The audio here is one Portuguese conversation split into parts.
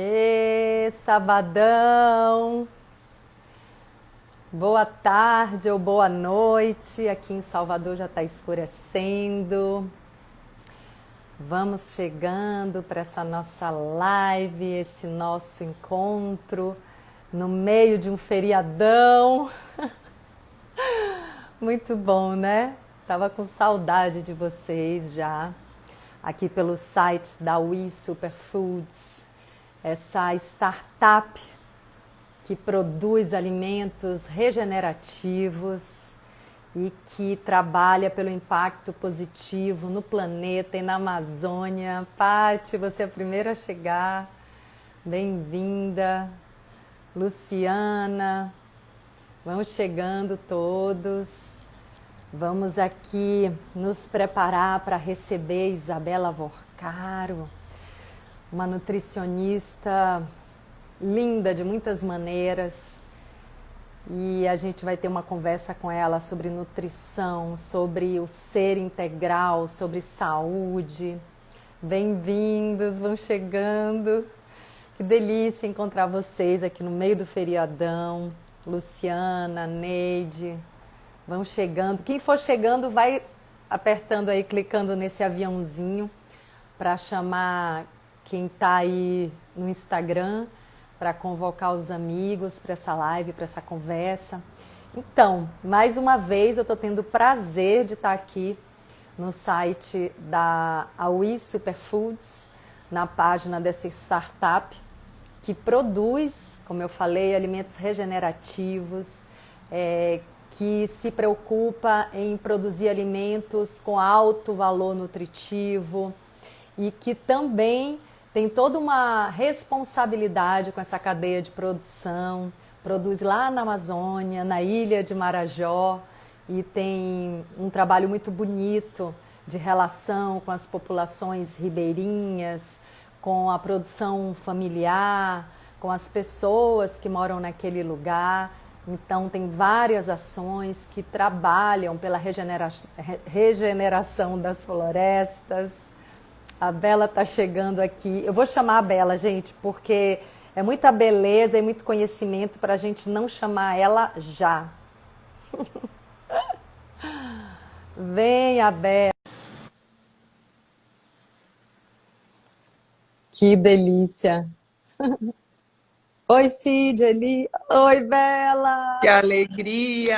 Ê, sabadão! Boa tarde ou boa noite. Aqui em Salvador já está escurecendo. Vamos chegando para essa nossa live, esse nosso encontro no meio de um feriadão. Muito bom, né? Tava com saudade de vocês já. Aqui pelo site da We Superfoods, essa startup que produz alimentos regenerativos e que trabalha pelo impacto positivo no planeta e na Amazônia. Pati, você é a primeira a chegar. Bem-vinda. Luciana, vão chegando todos. Vamos aqui nos preparar para receber Isabela Vorcaro, uma nutricionista linda de muitas maneiras. E a gente vai ter uma conversa com ela sobre nutrição, sobre o ser integral, sobre saúde. Bem-vindos, vão chegando. Que delícia encontrar vocês aqui no meio do feriadão. Luciana, Neide, vão chegando. Quem for chegando vai apertando aí, clicando nesse aviãozinho para chamar quem está aí no Instagram, para convocar os amigos para essa live, para essa conversa. Então, mais uma vez eu estou tendo o prazer de estar aqui no site da We Superfoods, na página dessa startup que produz, como eu falei, alimentos regenerativos, que se preocupa em produzir alimentos com alto valor nutritivo e que também tem toda uma responsabilidade com essa cadeia de produção. Produz lá na Amazônia, na ilha de Marajó, e tem um trabalho muito bonito de relação com as populações ribeirinhas, com a produção familiar, com as pessoas que moram naquele lugar. Então tem várias ações que trabalham pela regeneração das florestas. A Bela está chegando aqui. Eu vou chamar a Bela, gente, porque é muita beleza e muito conhecimento para a gente não chamar ela já. Vem, a Bela. Que delícia. Oi, Cid, Eli. Oi, Que Bela. alegria!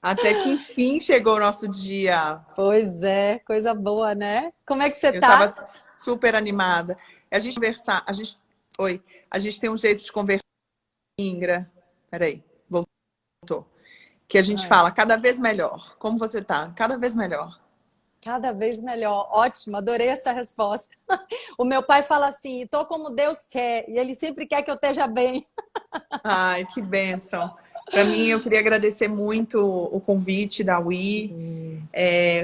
Até que enfim chegou o nosso dia. Pois é, coisa boa, né? Como é que você Eu tá? estava super animada. A gente conversar, oi, a gente tem um jeito de conversar, Ingra. Peraí, voltou. Que a gente Ah, fala cada vez melhor. Como você tá? Cada vez melhor. cada vez melhor. Ótimo, adorei essa resposta. O meu pai fala assim: tô como Deus quer, e ele sempre quer que eu esteja bem. Ai, que bênção. Para mim, eu queria agradecer muito o convite da Wi,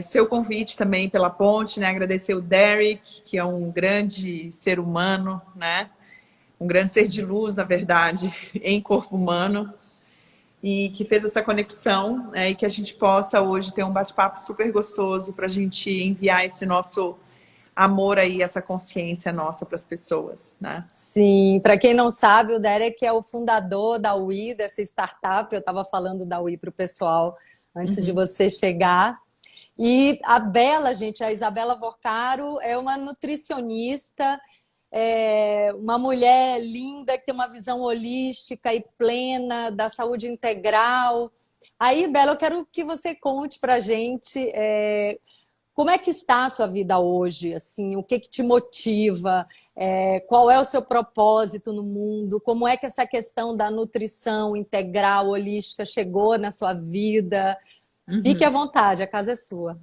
seu convite também pela ponte, né? Agradecer o Derek, que é um grande ser humano, né? Um grande ser de luz, na verdade, em corpo humano, e que fez essa conexão, né? E que a gente possa hoje ter um bate-papo super gostoso para a gente enviar esse nosso amor aí, essa consciência nossa para as pessoas, né? Sim, para quem não sabe, o Derek é o fundador da UI, dessa startup. Eu estava falando da UI para o pessoal antes de Uhum. você chegar. E a Bela, gente, a Isabela Vorcaro é uma nutricionista, uma mulher linda que tem uma visão holística e plena da saúde integral. Aí, Bela, eu quero que você conte para a gente como é que está a sua vida hoje, assim, o que que te motiva, qual é o seu propósito no mundo, como é que essa questão da nutrição integral, holística chegou na sua vida. Fique à Uhum. vontade, a casa é sua.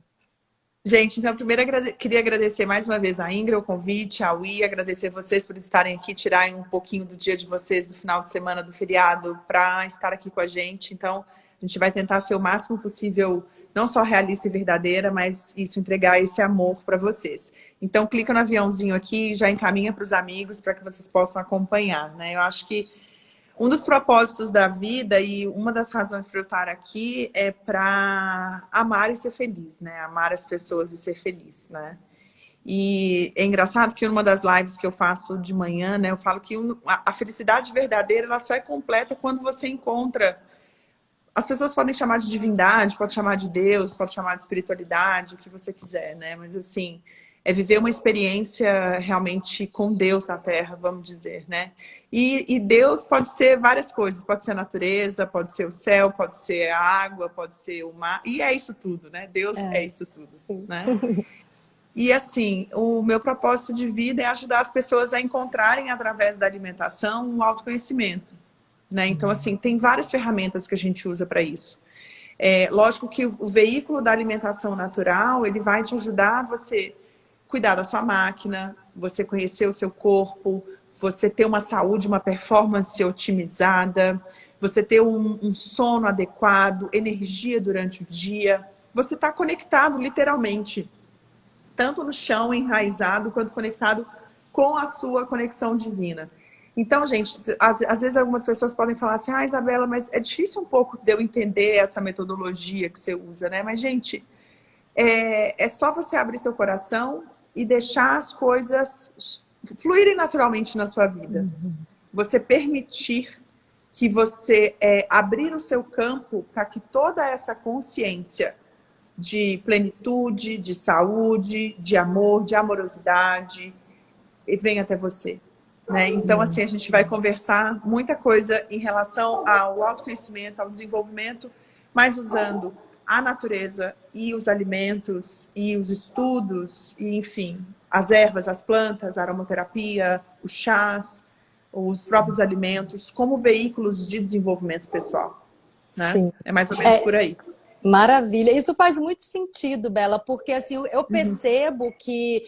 Gente, então, primeiro queria agradecer mais uma vez a Ingra, o convite, a Wi, agradecer vocês por estarem aqui, tirarem um pouquinho do dia de vocês, do final de semana, do feriado, para estar aqui com a gente. Então, a gente vai tentar ser o máximo possível, não só realista e verdadeira, mas isso, entregar esse amor para vocês. Então, clica no aviãozinho aqui e já encaminha para os amigos para que vocês possam acompanhar, né? Eu acho que um dos propósitos da vida e uma das razões para eu estar aqui é para amar e ser feliz, né? Amar as pessoas e ser feliz, né? E é engraçado que numa das lives que eu faço de manhã, né, eu falo que a felicidade verdadeira ela só é completa quando você encontra. As pessoas podem chamar de divindade, pode chamar de Deus, pode chamar de espiritualidade, o que você quiser, né? Mas assim, é viver uma experiência realmente com Deus na Terra, vamos dizer, né? E Deus pode ser várias coisas, pode ser a natureza, pode ser o céu, pode ser a água, pode ser o mar, e é isso tudo, né? Deus é isso tudo, sim. né? E assim, o meu propósito de vida é ajudar as pessoas a encontrarem, através da alimentação, o autoconhecimento. Né? Então, assim, tem várias ferramentas que a gente usa para isso. Lógico que o veículo da alimentação natural, ele vai te ajudar a você cuidar da sua máquina, você conhecer o seu corpo, você ter uma saúde, uma performance otimizada, você ter um sono adequado, energia durante o dia. Você está conectado, literalmente, tanto no chão, enraizado, quanto conectado com a sua conexão divina. Então, gente, às vezes algumas pessoas podem falar assim, ah, Isabela, mas é difícil um pouco de eu entender essa metodologia que você usa, né? Mas, gente, é só você abrir seu coração e deixar as coisas fluírem naturalmente na sua vida. Você permitir que você abrir o seu campo para que toda essa consciência de plenitude, de saúde, de amor, de amorosidade, e vem até você. Né? Então, assim, a gente vai conversar muita coisa em relação ao autoconhecimento, ao desenvolvimento, mas usando a natureza e os alimentos e os estudos, e, enfim, as ervas, as plantas, a aromaterapia, os chás, os próprios alimentos, como veículos de desenvolvimento pessoal. Né? Sim. É mais ou menos por aí. Maravilha, isso faz muito sentido, Bela, porque assim eu percebo que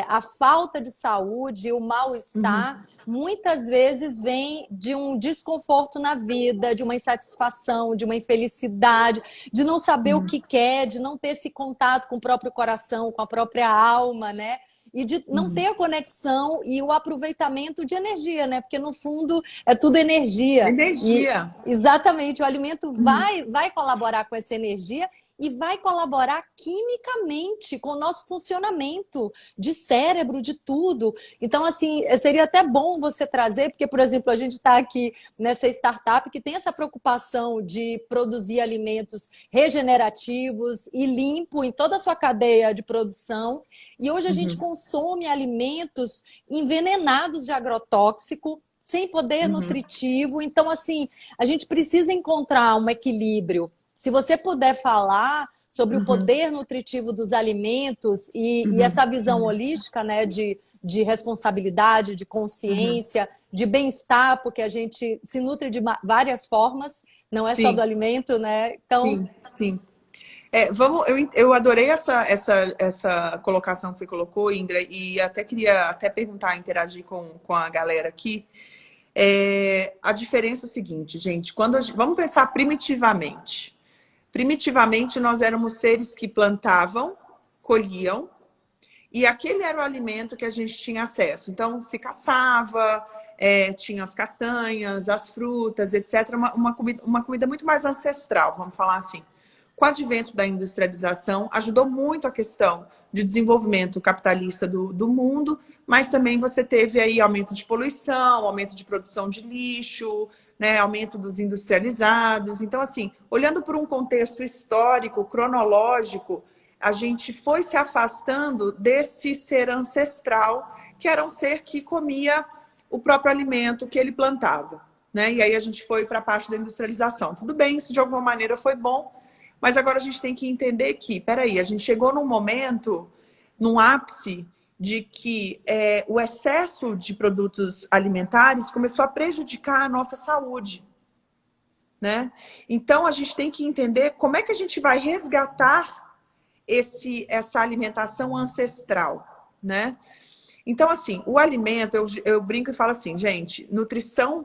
a falta de saúde, o mal-estar, muitas vezes vem de um desconforto na vida, de uma insatisfação, de uma infelicidade, de não saber o que quer, de não ter esse contato com o próprio coração, com a própria alma, né? E de não ter a conexão e o aproveitamento de energia, né? Porque no fundo é tudo energia. Energia. E, exatamente, o alimento vai colaborar com essa energia e vai colaborar quimicamente com o nosso funcionamento de cérebro, de tudo. Então, assim, seria até bom você trazer, porque, por exemplo, a gente está aqui nessa startup que tem essa preocupação de produzir alimentos regenerativos e limpo em toda a sua cadeia de produção. E hoje a gente consome alimentos envenenados de agrotóxico, sem poder nutritivo. Então, assim, a gente precisa encontrar um equilíbrio. Se você puder falar sobre o poder nutritivo dos alimentos e essa visão holística, né, de responsabilidade, de consciência, de bem-estar, porque a gente se nutre de várias formas, não é só do alimento, né? Então, sim. Eu adorei essa colocação que você colocou, Indra, e até queria perguntar, interagir com a galera aqui. A diferença é o seguinte, gente, vamos pensar primitivamente. Primitivamente, nós éramos seres que plantavam, colhiam, e aquele era o alimento que a gente tinha acesso. Então, se caçava, tinha as castanhas, as frutas, etc. Uma comida muito mais ancestral, vamos falar assim. Com o advento da industrialização, ajudou muito a questão de desenvolvimento capitalista do mundo, mas também você teve aí aumento de poluição, aumento de produção de lixo, né, aumento dos industrializados. Então, assim, olhando por um contexto histórico, cronológico, a gente foi se afastando desse ser ancestral, que era um ser que comia o próprio alimento que ele plantava. Né? E aí a gente foi para a parte da industrialização. Tudo bem, isso de alguma maneira foi bom, mas agora a gente tem que entender que, peraí, a gente chegou num momento, num ápice, de que o excesso de produtos alimentares começou a prejudicar a nossa saúde. Né? Então, a gente tem que entender como é que a gente vai resgatar essa alimentação ancestral. Né? Então, assim, o alimento, eu brinco e falo assim, gente, nutrição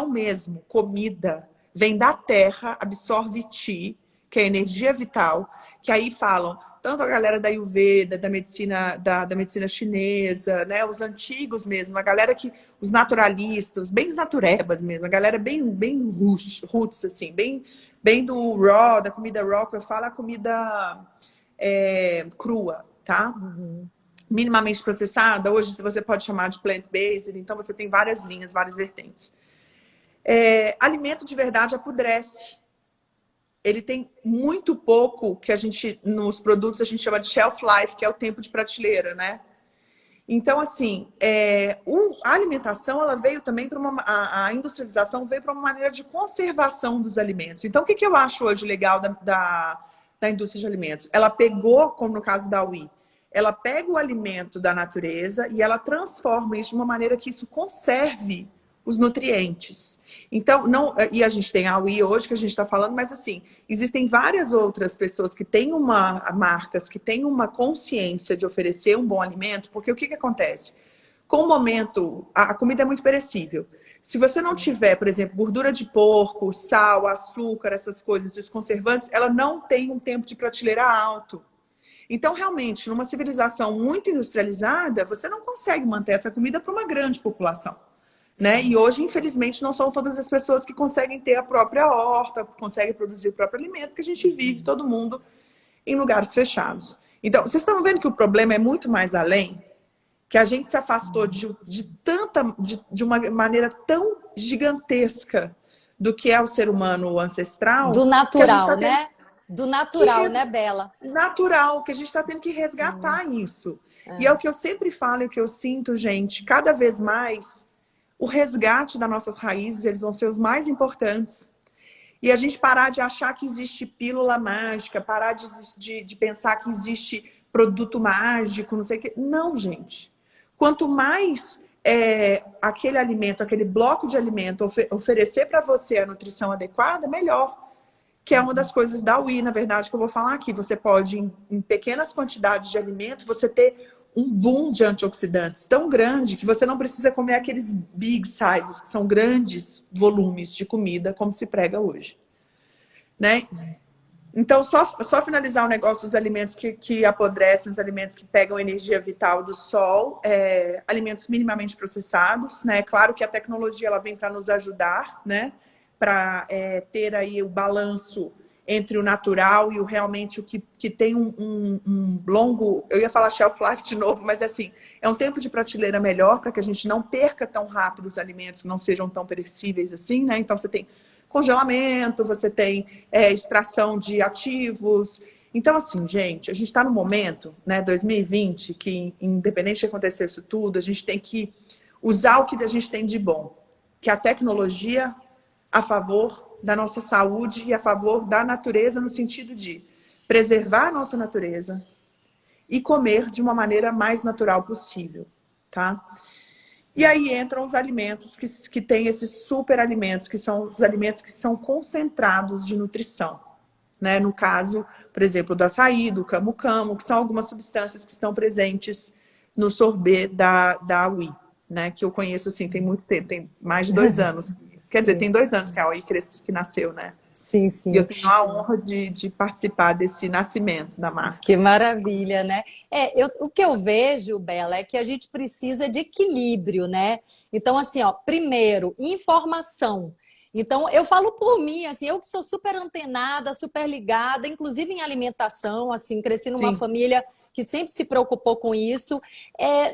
mesmo, comida, vem da terra, absorve Ti, que é energia vital, que aí falam, tanto a galera da Ayurveda, da medicina chinesa, né, os antigos mesmo, a galera os naturalistas, bem os naturebas mesmo, a galera bem roots, assim, bem do raw, da comida raw, que eu falo a comida crua, tá? minimamente processada, hoje você pode chamar de plant-based, então você tem várias linhas, várias vertentes. Alimento de verdade apodrece. Ele tem muito pouco que a gente, nos produtos, a gente chama de shelf life, que é o tempo de prateleira, né? Então, assim, a alimentação, ela veio também para a industrialização veio para uma maneira de conservação dos alimentos. Então, o que eu acho hoje legal da indústria de alimentos? Ela pegou, como no caso da UI, ela pega o alimento da natureza e ela transforma isso de uma maneira que isso conserve os nutrientes. Então, não, e a gente tem a UI hoje que a gente está falando, mas assim, existem várias outras pessoas que têm marcas, que têm uma consciência de oferecer um bom alimento, porque o que acontece? Com o momento, a comida é muito perecível. Se você não tiver, por exemplo, gordura de porco, sal, açúcar, essas coisas, e os conservantes, ela não tem um tempo de prateleira alto. Então, realmente, numa civilização muito industrializada, você não consegue manter essa comida para uma grande população. Né? E hoje, infelizmente, não são todas as pessoas que conseguem ter a própria horta, conseguem produzir o próprio alimento, porque a gente vive todo mundo em lugares fechados. Então, vocês estão vendo que o problema é muito mais além, que a gente se afastou de uma maneira tão gigantesca do que é o ser humano ancestral, Do que a gente natural, está tendo né? Do natural, né, Bela? natural, que a gente está tendo que resgatar isso. É. E é o que eu sempre falo e o que eu sinto, gente, cada vez mais o resgate das nossas raízes, eles vão ser os mais importantes. E a gente parar de achar que existe pílula mágica, parar de pensar que existe produto mágico, não sei o quê. Não, gente. Quanto mais aquele alimento, aquele bloco de alimento oferecer para você a nutrição adequada, melhor. Que é uma das coisas da UI, na verdade, que eu vou falar aqui. Você pode, em pequenas quantidades de alimento, você ter um boom de antioxidantes tão grande que você não precisa comer aqueles big sizes, que são grandes volumes de comida, como se prega hoje. Né? Então, só finalizar o negócio dos alimentos que apodrecem, os alimentos que pegam energia vital do sol, alimentos minimamente processados, né? Claro que a tecnologia ela vem para nos ajudar, né? Para ter aí o balanço entre o natural e o realmente o que tem um longo... Eu ia falar shelf life de novo, mas assim, é um tempo de prateleira melhor para que a gente não perca tão rápido os alimentos, que não sejam tão perecíveis assim, né? Então, você tem congelamento, você tem extração de ativos. Então, assim, gente, a gente está no momento, né, 2020, que independente de acontecer isso tudo, a gente tem que usar o que a gente tem de bom, que é a tecnologia a favor da nossa saúde e a favor da natureza, no sentido de preservar a nossa natureza e comer de uma maneira mais natural possível, tá? E aí entram os alimentos que têm esses super alimentos, que são os alimentos que são concentrados de nutrição. Né? No caso, por exemplo, do açaí, do camu-camu, que são algumas substâncias que estão presentes no sorbet da UI, né? Que eu conheço assim, tem muito tempo, tem mais de 2 anos. Quer dizer, tem 2 anos que a UI que nasceu, né? Sim, sim. E eu tenho a honra de participar desse nascimento da marca. Que maravilha, né? O que eu vejo, Bela, é que a gente precisa de equilíbrio, né? Então, assim, ó, primeiro, informação. Então, eu falo por mim, assim, eu que sou super antenada, super ligada, inclusive em alimentação, assim, cresci numa Sim. família que sempre se preocupou com isso.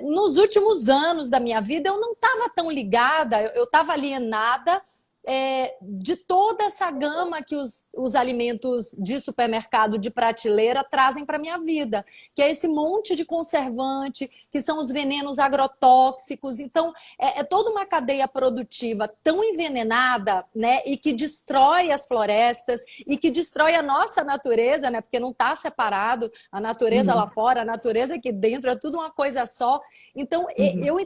Nos últimos anos da minha vida, eu não estava tão ligada, eu estava alienada de toda essa gama que os alimentos de supermercado, de prateleira, trazem para a minha vida, que é esse monte de conservante, que são os venenos agrotóxicos. Então, é toda uma cadeia produtiva tão envenenada, né, e que destrói as florestas e que destrói a nossa natureza, né, porque não está separado a natureza lá fora, a natureza aqui dentro, é tudo uma coisa só. Então,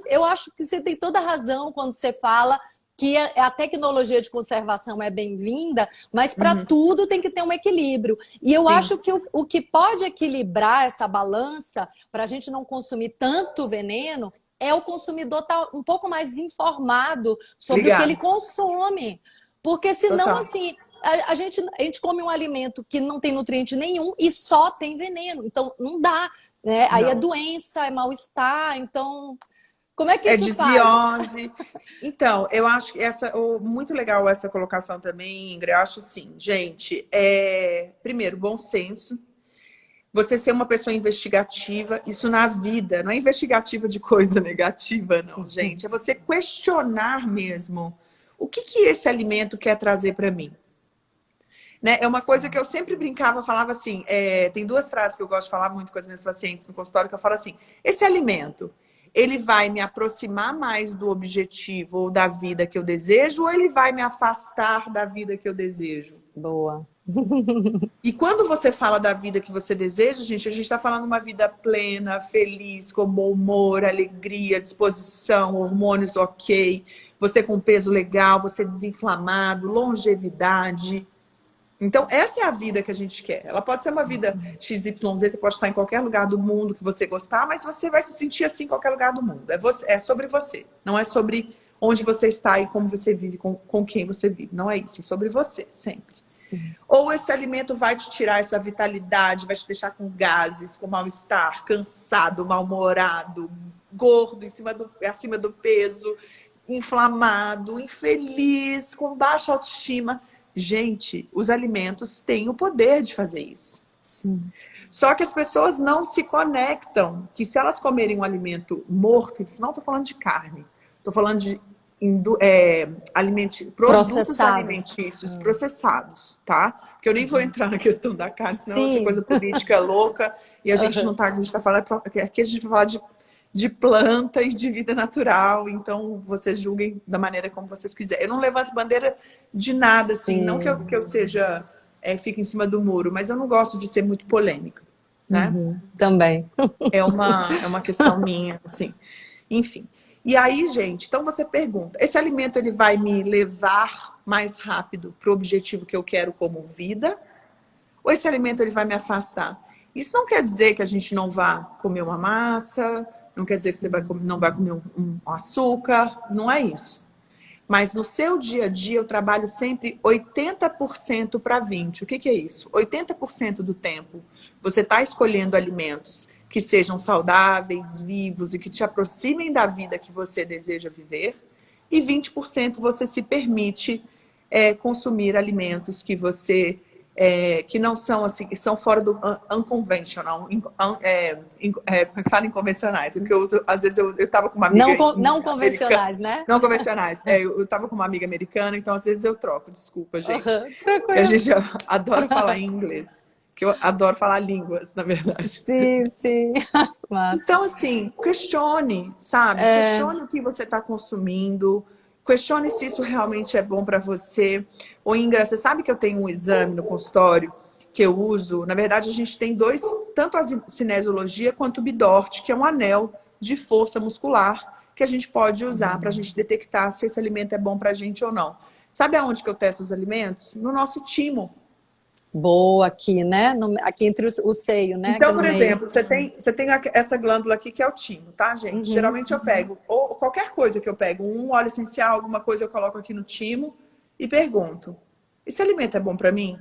eu acho que você tem toda a razão quando você fala que a tecnologia de conservação é bem-vinda, mas para tudo tem que ter um equilíbrio. E eu acho que o que pode equilibrar essa balança, para a gente não consumir tanto veneno, é o consumidor estar um pouco mais informado sobre o que ele consome. Porque senão, assim, a gente come um alimento que não tem nutriente nenhum e só tem veneno. Então, não dá. Né? Aí é doença, é mal-estar, então... Como é que a gente desbiose. Então, eu acho que muito legal essa colocação também, Ingrid. Eu acho assim, gente, primeiro, bom senso. Você ser uma pessoa investigativa, isso na vida, não é investigativa de coisa negativa, não, gente. É você questionar mesmo o que esse alimento quer trazer para mim. Né? É uma coisa que eu sempre brincava, falava assim, tem duas frases que eu gosto de falar muito com as minhas pacientes no consultório, que eu falo assim, esse alimento, ele vai me aproximar mais do objetivo ou da vida que eu desejo, ou ele vai me afastar da vida que eu desejo? Boa. E quando você fala da vida que você deseja, gente, a gente está falando uma vida plena, feliz, com bom humor, alegria, disposição, hormônios ok, você com peso legal, você desinflamado, longevidade. Então, essa é a vida que a gente quer. Ela pode ser uma vida XYZ, você pode estar em qualquer lugar do mundo que você gostar, mas você vai se sentir assim em qualquer lugar do mundo. É sobre você, não é sobre onde você está e como você vive, com quem você vive. Não é isso, é sobre você, sempre. Sim. Ou esse alimento vai te tirar essa vitalidade, vai te deixar com gases, com mal-estar, cansado, mal-humorado, gordo, acima do peso, inflamado, infeliz, com baixa autoestima. Gente, os alimentos têm o poder de fazer isso. Sim. Só que as pessoas não se conectam, que se elas comerem um alimento morto, não estou falando de carne, estou falando de produtos alimentícios processados, tá? Porque eu nem vou entrar na questão da carne, senão é coisa política louca, e a gente não tá, a gente tá falando, aqui a gente vai falar de planta e de vida natural, então vocês julguem da maneira como vocês quiserem. Eu não levanto bandeira de nada, assim, não que eu seja, fique em cima do muro, mas eu não gosto de ser muito polêmica, né? Também. É uma questão minha, assim. Enfim. E aí, gente, então você pergunta, esse alimento ele vai me levar mais rápido para o objetivo que eu quero como vida? Ou esse alimento ele vai me afastar? Isso não quer dizer que a gente não vá comer uma massa, não quer dizer que você não vai comer um açúcar, não é isso. Mas no seu dia a dia eu trabalho sempre 80% para 20%. O que é isso? 80% do tempo você está escolhendo alimentos que sejam saudáveis, vivos e que te aproximem da vida que você deseja viver. E 20% você se permite consumir alimentos que você que não são assim, que são fora do unconventional, fala inconvencionais, o que eu uso, às vezes eu estava com uma amiga não convencionais, né? Não convencionais. Eu estava com uma amiga americana, então às vezes eu troco, desculpa, gente. Tranquilo. A gente adora falar em inglês, que eu adoro falar línguas, na verdade. Sim. Então, assim, questione, sabe? Questione o que você está consumindo. Questione se isso realmente é bom para você. Ô, Ingra, você sabe que eu tenho um exame no consultório que eu uso? Na verdade, a gente tem dois, tanto a cinesiologia quanto o Bidort, que é um anel de força muscular que a gente pode usar para a gente detectar se esse alimento é bom para a gente ou não. Sabe aonde que eu testo os alimentos? No nosso timo. Boa, aqui, né? Aqui entre o seio, né? Então, por exemplo, você tem essa glândula aqui que é o timo, tá, gente? Geralmente eu pego, ou qualquer coisa que eu pego, um óleo essencial, alguma coisa eu coloco aqui no timo e pergunto, esse alimento é bom pra mim?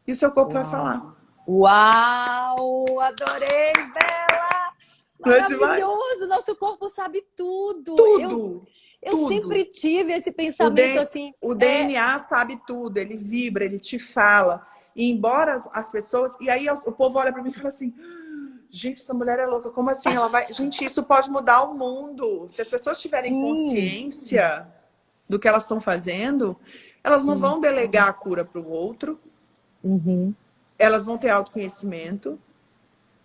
E o seu corpo vai falar. Uau! Adorei, Bela! Maravilhoso! Nosso corpo sabe tudo! Tudo! Eu sempre tive esse pensamento assim. O DNA sabe tudo, ele vibra, ele te fala. E embora as pessoas. E aí o povo olha pra mim e fala assim: gente, essa mulher é louca, como assim? Ela vai. Gente, isso pode mudar o mundo. Se as pessoas tiverem consciência do que elas estão fazendo, elas não vão delegar a cura para o outro. Elas vão ter autoconhecimento.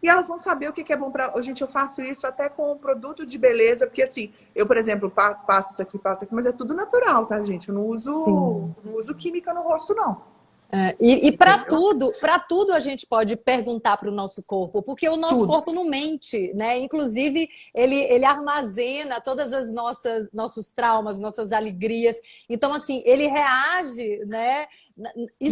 E elas vão saber o que é bom para... Gente, eu faço isso até com um produto de beleza, porque assim, eu, por exemplo, passo isso aqui, mas é tudo natural, tá, gente? Eu não uso química no rosto, não. E para tudo a gente pode perguntar para o nosso corpo, porque o nosso corpo não mente, né? Inclusive, ele armazena todas as nossos traumas, nossas alegrias. Então, assim, ele reage, né?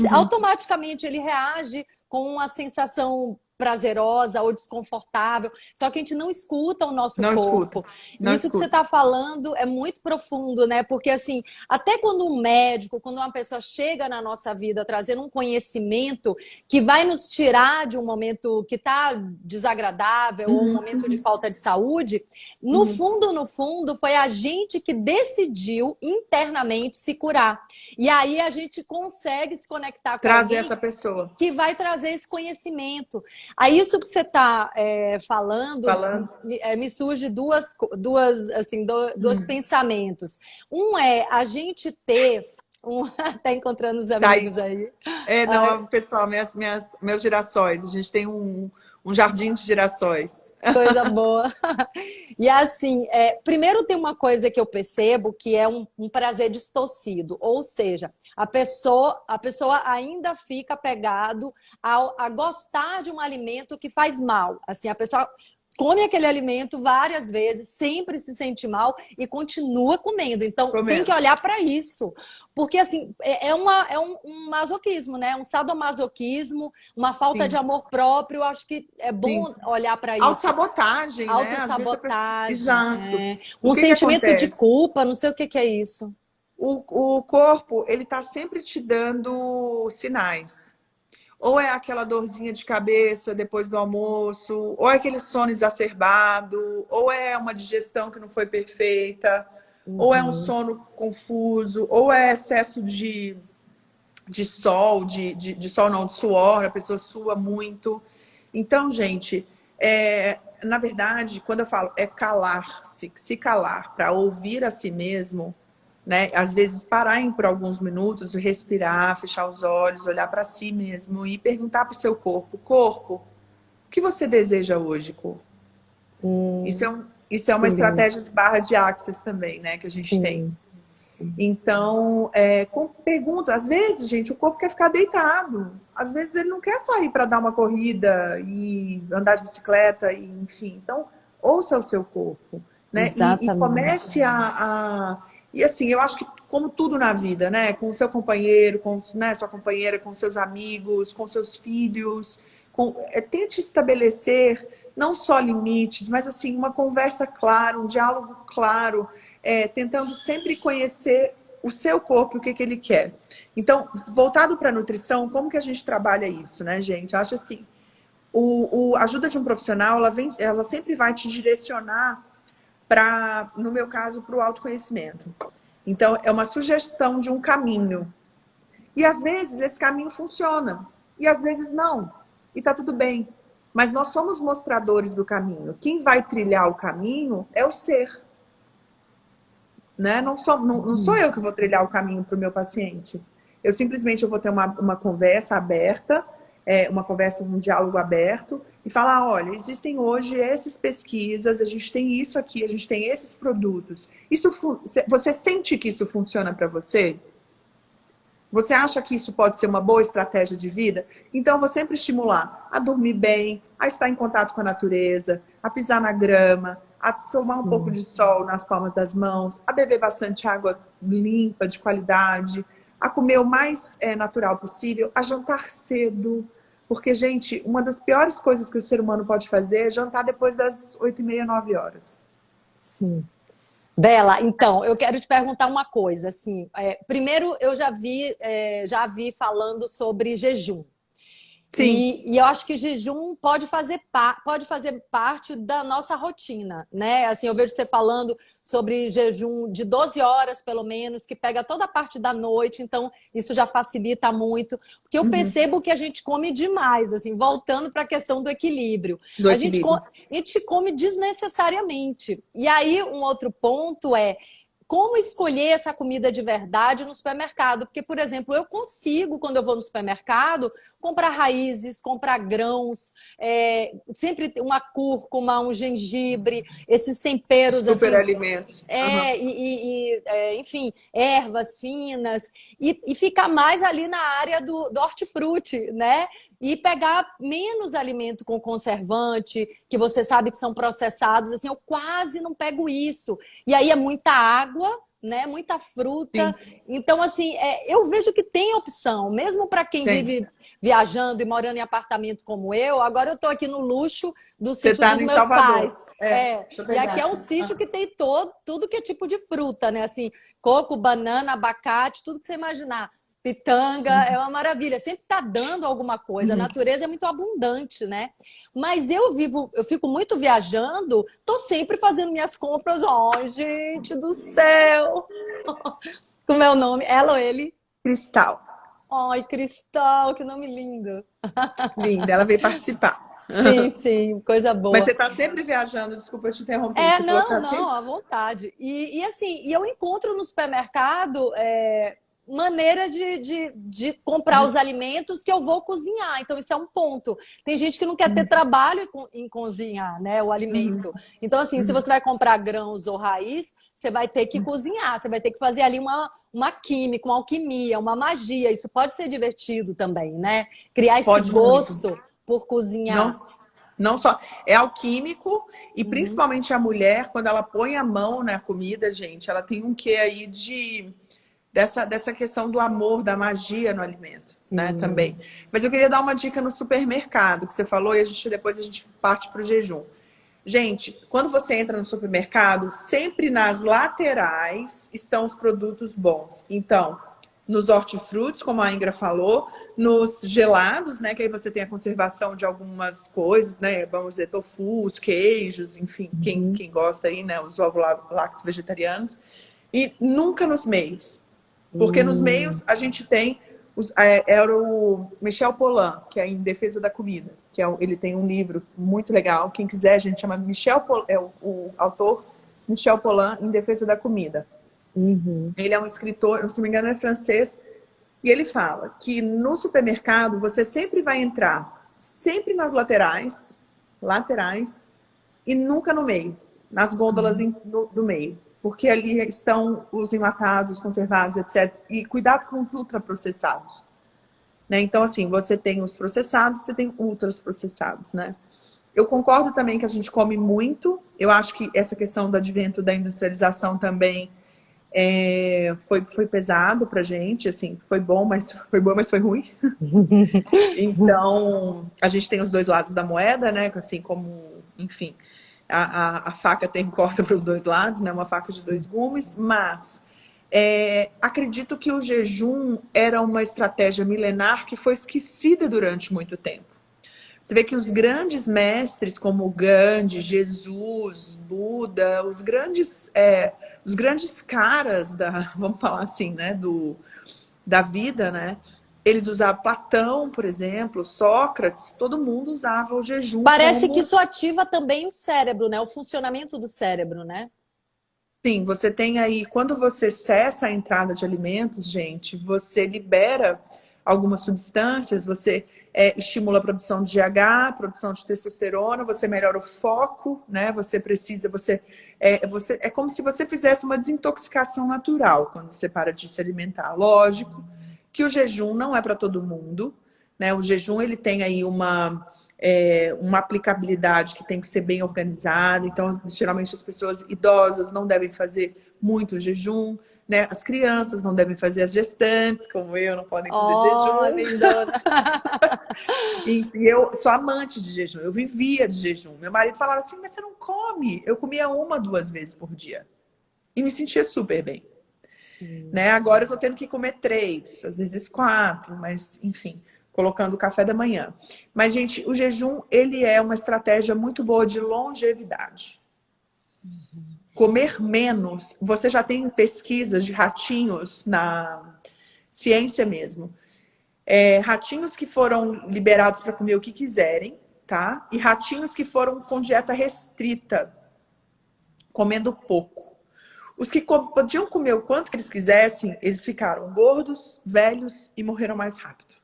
Automaticamente ele reage com uma sensação prazerosa ou desconfortável, só que a gente não escuta o nosso Não escuta. corpo. E isso que você está falando é muito profundo, né? Porque assim, até quando um médico, quando uma pessoa chega na nossa vida trazendo um conhecimento que vai nos tirar de um momento que está desagradável ou um momento de falta de saúde, no fundo, foi a gente que decidiu internamente se curar. E aí a gente consegue se conectar com Trazer alguém essa pessoa. que vai trazer esse conhecimento. Aí isso que você está falando me surge dois pensamentos. Um é a gente ter tá encontrando os amigos aí. Não, pessoal, meus girassóis. A gente tem um jardim de girassóis. Coisa boa. E assim, primeiro tem uma coisa que eu percebo que é um prazer distorcido, ou seja, a pessoa ainda fica apegado a gostar de um alimento que faz mal. Assim, a pessoa come aquele alimento várias vezes, sempre se sente mal e continua comendo. Então, tem que olhar para isso. Porque, assim, é um masoquismo, né? Um sadomasoquismo, uma falta de amor próprio. Eu acho que é bom olhar para isso. Autossabotagem, né? Autossabotagem. Exato. Um sentimento de culpa, não sei o que é isso. O corpo, ele está sempre te dando sinais. Ou é aquela dorzinha de cabeça depois do almoço, ou é aquele sono exacerbado, ou é uma digestão que não foi perfeita, ou é um sono confuso, ou é excesso de sol, de sol não, de suor, a pessoa sua muito. Então, gente, na verdade, quando eu falo calar-se, se calar para ouvir a si mesmo, né? Às vezes parar por alguns minutos, respirar, fechar os olhos, olhar para si mesmo e perguntar para o seu corpo: corpo, o que você deseja hoje, corpo? Isso é uma estratégia de barra de Access também, né? Que a gente tem. Sim. Então, com pergunta, às vezes, gente, o corpo quer ficar deitado. Às vezes ele não quer sair para dar uma corrida e andar de bicicleta, e, enfim. Então, ouça o seu corpo, né? E comece E assim, eu acho que como tudo na vida, né? Com o seu companheiro, com sua companheira, com seus amigos, com seus filhos, tente estabelecer não só limites, mas assim, uma conversa clara, um diálogo claro, tentando sempre conhecer o seu corpo, o que ele quer. Então, voltado para a nutrição, como que a gente trabalha isso, né, gente? Eu acho assim, a ajuda de um profissional, ela sempre vai te direcionar no meu caso, para o autoconhecimento. Então, é uma sugestão de um caminho. E às vezes esse caminho funciona, e às vezes não. E tá tudo bem. Mas nós somos mostradores do caminho. Quem vai trilhar o caminho é o ser. Né? Não sou eu que vou trilhar o caminho para o meu paciente. Eu simplesmente vou ter uma conversa aberta, um diálogo aberto, e falar: olha, existem hoje essas pesquisas, a gente tem isso aqui, a gente tem esses produtos. Você sente que isso funciona para você? Você acha que isso pode ser uma boa estratégia de vida? Então, eu vou sempre estimular a dormir bem, a estar em contato com a natureza, a pisar na grama, a tomar um pouco de sol nas palmas das mãos, a beber bastante água limpa, de qualidade, a comer o mais natural possível, a jantar cedo. Porque, gente, uma das piores coisas que o ser humano pode fazer é jantar depois das 8h30, 9h. Sim. Bela, então, eu quero te perguntar uma coisa, assim, primeiro eu já vi falando sobre jejum. Sim. E eu acho que jejum pode fazer parte da nossa rotina, né? Assim, eu vejo você falando sobre jejum de 12 horas, pelo menos, que pega toda a parte da noite, então isso já facilita muito. Porque eu percebo que a gente come demais, assim, voltando para a questão do equilíbrio. A gente come desnecessariamente. E aí, um outro ponto é: como escolher essa comida de verdade no supermercado? Porque, por exemplo, eu consigo, quando eu vou no supermercado, comprar raízes, comprar grãos, sempre uma cúrcuma, um gengibre, esses temperos super assim, alimentos. Enfim, ervas finas, e ficar mais ali na área do hortifruti, né? E pegar menos alimento com conservante, que você sabe que são processados. Assim, eu quase não pego isso. E aí é muita água, né? Muita fruta. Sim, Então, assim, eu vejo que tem opção, mesmo para quem tem. vive viajando e morando em apartamento como eu. Agora eu estou aqui no luxo do Você sítio está dos em meus Salvador. pais. Deixa eu E pegar aqui é um aqui. sítio que tem tudo que é tipo de fruta, né? Assim, coco, banana, abacate, tudo que você imaginar. Pitanga, é uma maravilha. Sempre está dando alguma coisa. A Uhum. natureza é muito abundante, né? Mas eu fico muito viajando, tô sempre fazendo minhas compras. Ai, gente do céu! Como é o nome? Ela ou ele? Cristal. Ai, Cristal, que nome lindo. Linda, ela veio participar. Sim, sim, coisa Mas boa. você está sempre viajando, desculpa te interromper. Você falou que Não, está não, sempre. à vontade. E assim, eu encontro no supermercado maneira de comprar os alimentos que eu vou cozinhar. Então, isso é um ponto. Tem gente que não quer ter trabalho em cozinhar, né, o alimento. Então, assim, se você vai comprar grãos ou raiz, você vai ter que cozinhar, você vai ter que fazer ali uma química, uma alquimia, uma magia. Isso pode ser divertido também, né? Criar esse Pode muito. gosto por cozinhar. Não, não só. É alquímico e Uhum. principalmente a mulher, quando ela põe a mão na comida, gente, ela tem um quê aí dessa questão do amor, da magia no alimento, né, também. Sim. Mas eu queria dar uma dica no supermercado, que você falou, e depois a gente parte para o jejum. Gente, quando você entra no supermercado, sempre nas laterais estão os produtos bons. Então, nos hortifrutis, como a Ingra falou, nos gelados, né? Que aí você tem a conservação de algumas coisas, né? Vamos dizer, tofus, queijos, enfim, Uhum. quem gosta aí, né? Os ovos lacto vegetarianos. E nunca nos meios. Porque nos meios a gente tem era o Michel Pollan, que é Em Defesa da Comida, ele tem um livro muito legal. Quem quiser, a gente chama o autor Michel Pollan, Em Defesa da Comida. Uhum. Ele é um escritor, se não me engano, é francês, e ele fala que no supermercado você sempre vai entrar sempre nas laterais, e nunca no meio, nas gôndolas do meio. Porque ali estão os enlatados, os conservados, etc. E cuidado com os ultraprocessados. Né? Então, assim, você tem os processados, você tem ultraprocessados, né? Eu concordo também que a gente come muito. Eu acho que essa questão do advento da industrialização também foi pesado pra gente, assim, mas foi ruim. Então, a gente tem os dois lados da moeda, né? Assim como, enfim, a faca tem corta para os dois lados, né? Uma faca de dois gumes, mas acredito que o jejum era uma estratégia milenar que foi esquecida durante muito tempo. Você vê que os grandes mestres, como Gandhi, Jesus, Buda, os grandes caras vamos falar assim, né, da vida, né? Eles usavam Platão, por exemplo, Sócrates, todo mundo usava o jejum Parece que como. isso ativa também o cérebro, né? O funcionamento do cérebro, né? Sim, você tem aí, quando você cessa a entrada de alimentos, gente, você libera algumas substâncias, você estimula a produção de GH, produção de testosterona, você melhora o foco, né? É como se você fizesse uma desintoxicação natural quando você para de se alimentar. Lógico que o jejum não é para todo mundo, né? O jejum ele tem aí uma aplicabilidade que tem que ser bem organizada. Então, geralmente as pessoas idosas não devem fazer muito jejum, né? As crianças não devem fazer, as gestantes, como eu, não podem fazer Oh, jejum. lindona. E eu sou amante de jejum, eu vivia de jejum. Meu marido falava assim, mas você não come? Eu comia 1, 2 vezes por dia. E me sentia super bem. Sim. Né? Agora eu tô tendo que comer 3, às vezes 4, mas enfim, colocando o café da manhã. Mas, gente, o jejum, ele é uma estratégia muito boa de longevidade. Comer menos, você já tem pesquisas de ratinhos na ciência mesmo. Ratinhos que foram liberados para comer o que quiserem, tá? E ratinhos que foram com dieta restrita, comendo pouco. Os que podiam comer o quanto que eles quisessem, eles ficaram gordos, velhos e morreram mais rápido.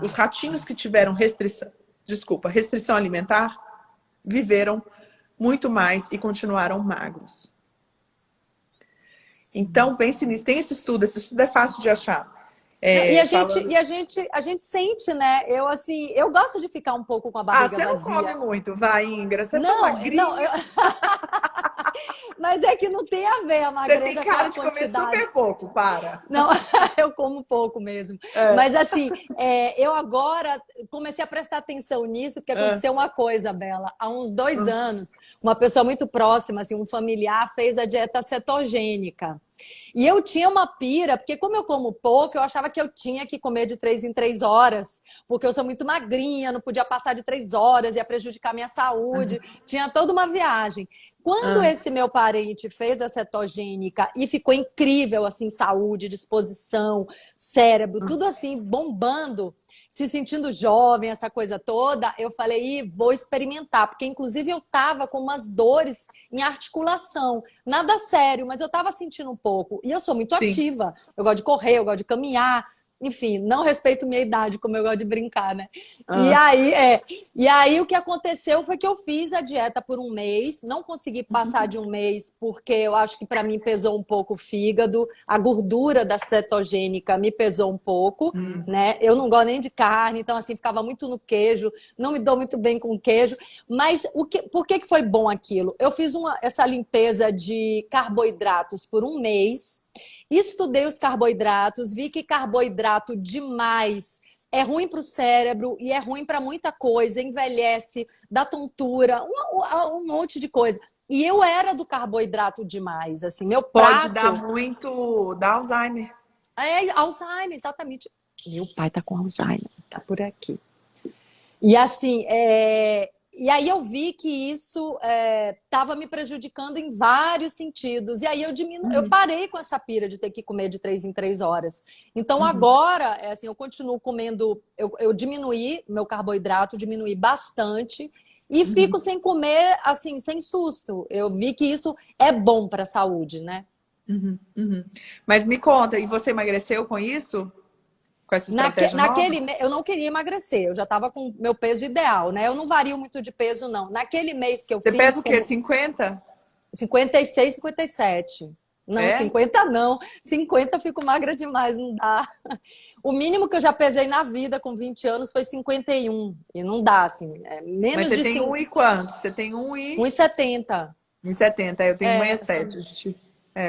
Os ratinhos que tiveram restrição alimentar, viveram muito mais e continuaram magros. Então, pense nisso. Tem esse estudo é fácil de achar. Não, e Falando... a gente sente, né? Eu assim, eu gosto de ficar um pouco com a Ah, barriga você não come vazia. muito, vai, Ingra. Você é tão Não, magrinha. Mas é que não tem a ver a Você magreza tem com cara a de comer quantidade. super pouco, para. Não, eu como pouco mesmo. Mas assim, eu agora comecei a prestar atenção nisso, porque Ah, aconteceu uma coisa, Bela. Há uns 2 anos, ah, uma pessoa muito próxima, assim, um familiar, fez a dieta cetogênica. E eu tinha uma pira, porque como eu como pouco, eu achava que eu tinha que comer de 3 em 3 horas, porque eu sou muito magrinha, não podia passar de 3 horas, ia prejudicar minha saúde. Tinha toda uma viagem. Quando ah, esse meu parente fez a cetogênica e ficou incrível, assim, saúde, disposição, cérebro, ah. tudo assim, bombando, se sentindo jovem, essa coisa toda, eu falei, vou experimentar, porque inclusive eu tava com umas dores em articulação, nada sério, mas eu tava sentindo um pouco. E eu sou muito Sim. ativa, eu gosto de correr, eu gosto de caminhar, enfim, não respeito minha idade, como eu gosto de brincar, né? E Ah, aí, é, e aí o que aconteceu foi que eu fiz a dieta por um mês, não consegui passar de um mês porque eu acho que para mim pesou um pouco o fígado, a gordura da cetogênica me pesou um pouco, né? Eu não gosto nem de carne, então assim ficava muito no queijo, não me dou muito bem com queijo, mas por que foi bom aquilo? Eu fiz essa limpeza de carboidratos por um mês, estudei os carboidratos, vi que carboidrato demais é ruim para o cérebro e é ruim para muita coisa, envelhece, dá tontura, um monte de coisa. E eu era do carboidrato demais, assim, meu pode dar prato muito, dá Alzheimer. é Alzheimer, exatamente. Meu pai tá com Alzheimer, tá por aqui. E assim, e aí eu vi que isso estava me prejudicando em vários sentidos. E aí eu Uhum, parei com essa pira de ter que comer de 3 em 3 horas. Então uhum, agora, assim, eu continuo comendo, eu diminuí meu carboidrato, diminuí bastante. E uhum, fico sem comer, assim, sem susto. Eu vi que isso é bom para a saúde, né? uhum, uhum. Mas me conta, e você emagreceu com isso? Com essa estratégia nova? Eu não queria emagrecer, eu já estava com meu peso ideal, né? Eu não vario muito de peso, não. Naquele mês que eu Você pesa fiz, o quê? como 50? 56, 57. Não, É? 50 não. 50 eu fico magra demais, não dá. O mínimo que eu já pesei na vida com 20 anos foi 51. E não dá, assim. Mas Menos você de tem um e quanto? Você tem 1,70. 1,70. Eu tenho Eu sou, 1,67.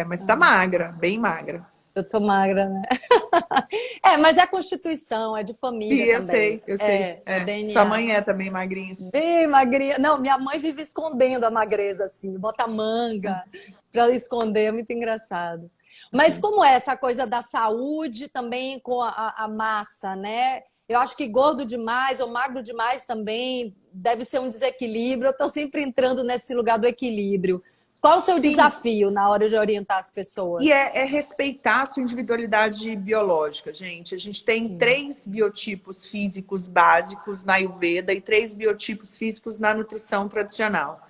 Mas você tá magra, bem magra. eu tô magra, né? Mas é a constituição, é de Sim, família eu também. sei, eu sei. É o Sua DNA. mãe é também magrinha. Bem magrinha. Não, minha mãe vive escondendo a magreza, assim, bota manga para esconder, é muito engraçado. Mas como é essa coisa da saúde também com a massa, né? Eu acho que gordo demais ou magro demais também deve ser um desequilíbrio. Eu estou sempre entrando nesse lugar do equilíbrio. Qual o seu Sim, desafio na hora de orientar as e pessoas? é respeitar a sua individualidade biológica, gente. A gente tem Sim. 3 biotipos físicos básicos na Ayurveda e 3 biotipos físicos na nutrição tradicional,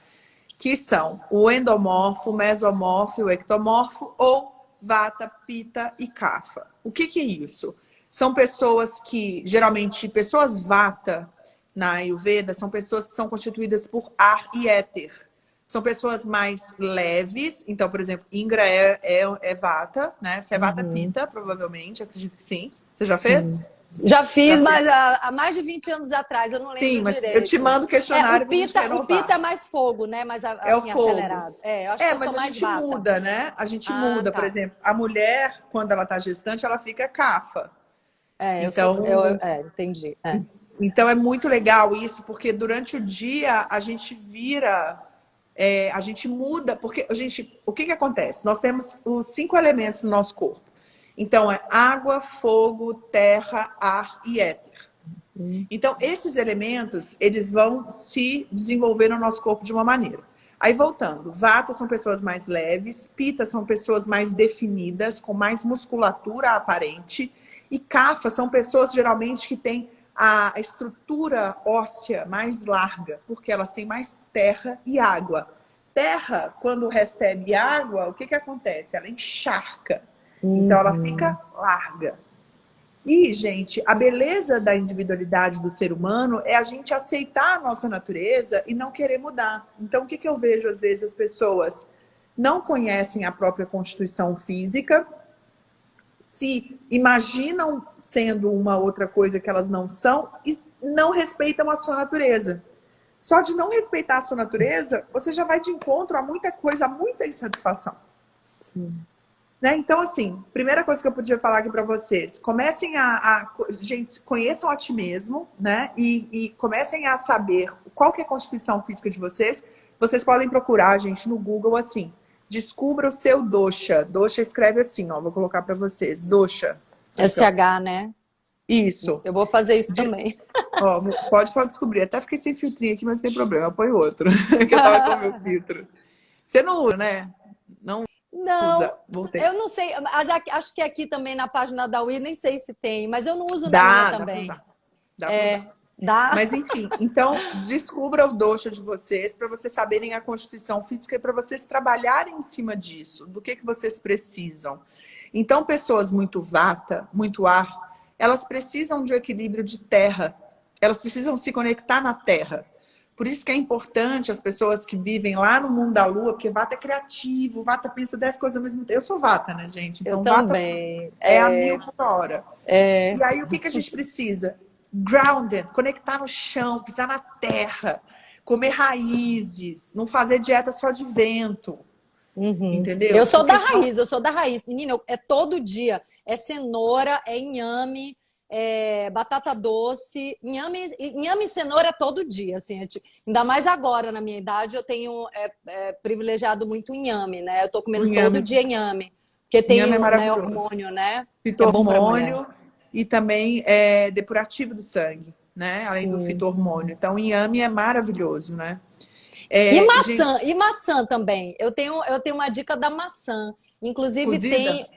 que são o endomorfo, o mesomorfo e o ectomorfo, ou vata, pita e kapha. O que é isso? São pessoas que, geralmente, pessoas vata na Ayurveda são pessoas que são constituídas por ar e éter. São pessoas mais leves. Então, por exemplo, Ingra é vata, né? Você é vata Uhum. pita, provavelmente, acredito que sim. Você já fez? Sim. Já Já fiz, fez? mas há mais de 20 anos atrás, eu não Sim, lembro mas eu te direito. mando o questionário pra gente O Pita é renovar. mais fogo, né? Mais É o assim, fogo. acelerado. Eu acho que eu sou Mas a mais gente vata. muda, né? A gente Ah, muda. Por tá. exemplo, a mulher, quando ela tá gestante, ela fica cafa. Então, Entendi. então é muito legal isso, porque durante o dia a gente vira, a gente muda, porque o que acontece? Nós temos os 5 elementos no nosso corpo. Então é água, fogo, terra, ar e éter. Então, esses elementos, eles vão se desenvolver no nosso corpo de uma maneira. Aí, voltando, vata são pessoas mais leves, pita são pessoas mais definidas, com mais musculatura aparente, e kapha são pessoas, geralmente, que têm a estrutura óssea mais larga, porque elas têm mais terra e água. Terra, quando recebe água, o que acontece? Ela encharca. Então, ela fica Uhum. larga. E, gente, a beleza da individualidade do ser humano é a gente aceitar a nossa natureza e não querer mudar. Então, o que eu vejo às vezes? As pessoas não conhecem a própria constituição física, se imaginam sendo uma outra coisa que elas não são e não respeitam a sua natureza. Só de não respeitar a sua natureza, você já vai de encontro a muita coisa, a muita insatisfação. Sim. Né? Então, assim, primeira coisa que eu podia falar aqui para vocês, comecem gente, conheçam a ti mesmo, né? E comecem a saber qual que é a constituição física de vocês. Vocês podem procurar, gente, no Google, assim, descubra o seu dosha. Dosha escreve assim, ó, vou colocar para vocês, dosha. Aqui, ó. SH, né? Isso. Eu vou fazer isso também. Ó, pode descobrir. Até fiquei sem filtrinho aqui, mas não tem problema, eu ponho outro. Que eu tava com o meu filtro. Você não usa, né? Não Não, usa. Voltei. eu não sei, mas acho que aqui também na página da Wii, nem sei se tem, mas eu não uso na minha Dá pra também. usar. Dá pra usar. Dá? Mas enfim, então descubra o dosha de vocês para vocês saberem a constituição física e para vocês trabalharem em cima disso, do que vocês precisam. Então, pessoas muito vata, muito ar, elas precisam de um equilíbrio de terra. Elas precisam se conectar na terra. Por isso que é importante as pessoas que vivem lá no mundo da lua, porque vata é criativo, vata pensa 10 coisas ao mesmo tempo. Eu sou vata, né, gente? Então, Eu vata também. é a 1000 por hora. É. E aí, o que a gente precisa? Grounded, conectar no chão, pisar na terra, comer raízes, não fazer dieta só de vento. Entendeu? Eu sou Porque da raiz, eu sou da raiz. Menina, é todo dia. É cenoura, é inhame, é batata doce. Inhame e cenoura todo dia, assim. Ainda mais agora, na minha idade, eu tenho privilegiado muito inhame, né? Eu tô o comendo todo inhame, dia inhame. Porque tem inhame é o, né, maravilhoso. hormônio, né? Que é bom pra mulher. Fito-hormônio e também é depurativo do sangue, né? Além do Sim. fito-hormônio. Então, inhame é maravilhoso, né? E Gente, maçã também. Eu tenho uma dica da maçã. Inclusive cozida? tem.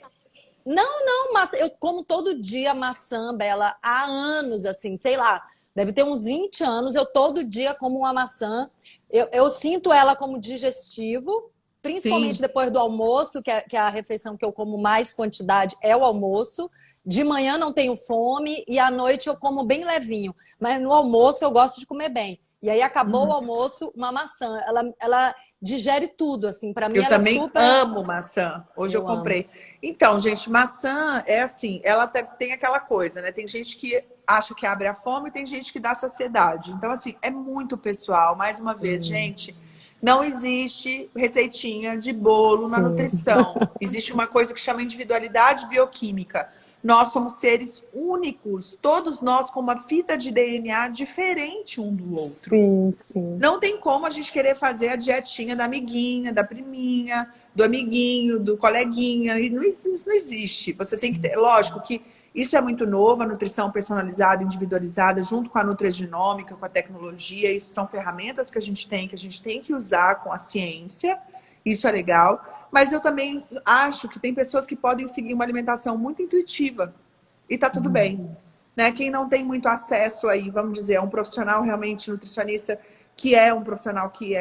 Não, maçã. Eu como todo dia maçã, Bela, há anos, assim, sei lá, deve ter uns 20 anos. Eu todo dia como uma maçã. Eu sinto ela como digestivo, principalmente Sim, depois do almoço, que é a refeição que eu como mais quantidade é o almoço. De manhã não tenho fome e à noite eu como bem levinho. Mas no almoço eu gosto de comer bem. E aí acabou o almoço, uma maçã. Ela digere tudo, assim. Para mim eu ela é também super. amo maçã. Hoje eu Eu amo. comprei. Então, gente, maçã é assim, ela tem aquela coisa, né? Tem gente que acha que abre a fome e tem gente que dá saciedade. Então, assim, é muito pessoal. Mais uma vez, gente, não existe receitinha de bolo na Sim. nutrição. Existe uma coisa que chama individualidade bioquímica. Nós somos seres únicos, todos nós com uma fita de DNA diferente um do outro. Sim, sim. Não tem como a gente querer fazer a dietinha da amiguinha, da priminha, do amiguinho, do coleguinha. Isso não existe. Você tem que ter. Lógico que isso é muito novo, a nutrição personalizada, individualizada, junto com a nutrigenômica, com a tecnologia. Isso são ferramentas que a gente tem que usar com a ciência. Isso é legal. Mas eu também acho que tem pessoas que podem seguir uma alimentação muito intuitiva. E tá tudo bem. Né? Quem não tem muito acesso aí, vamos dizer, a um profissional realmente nutricionista, que é um profissional que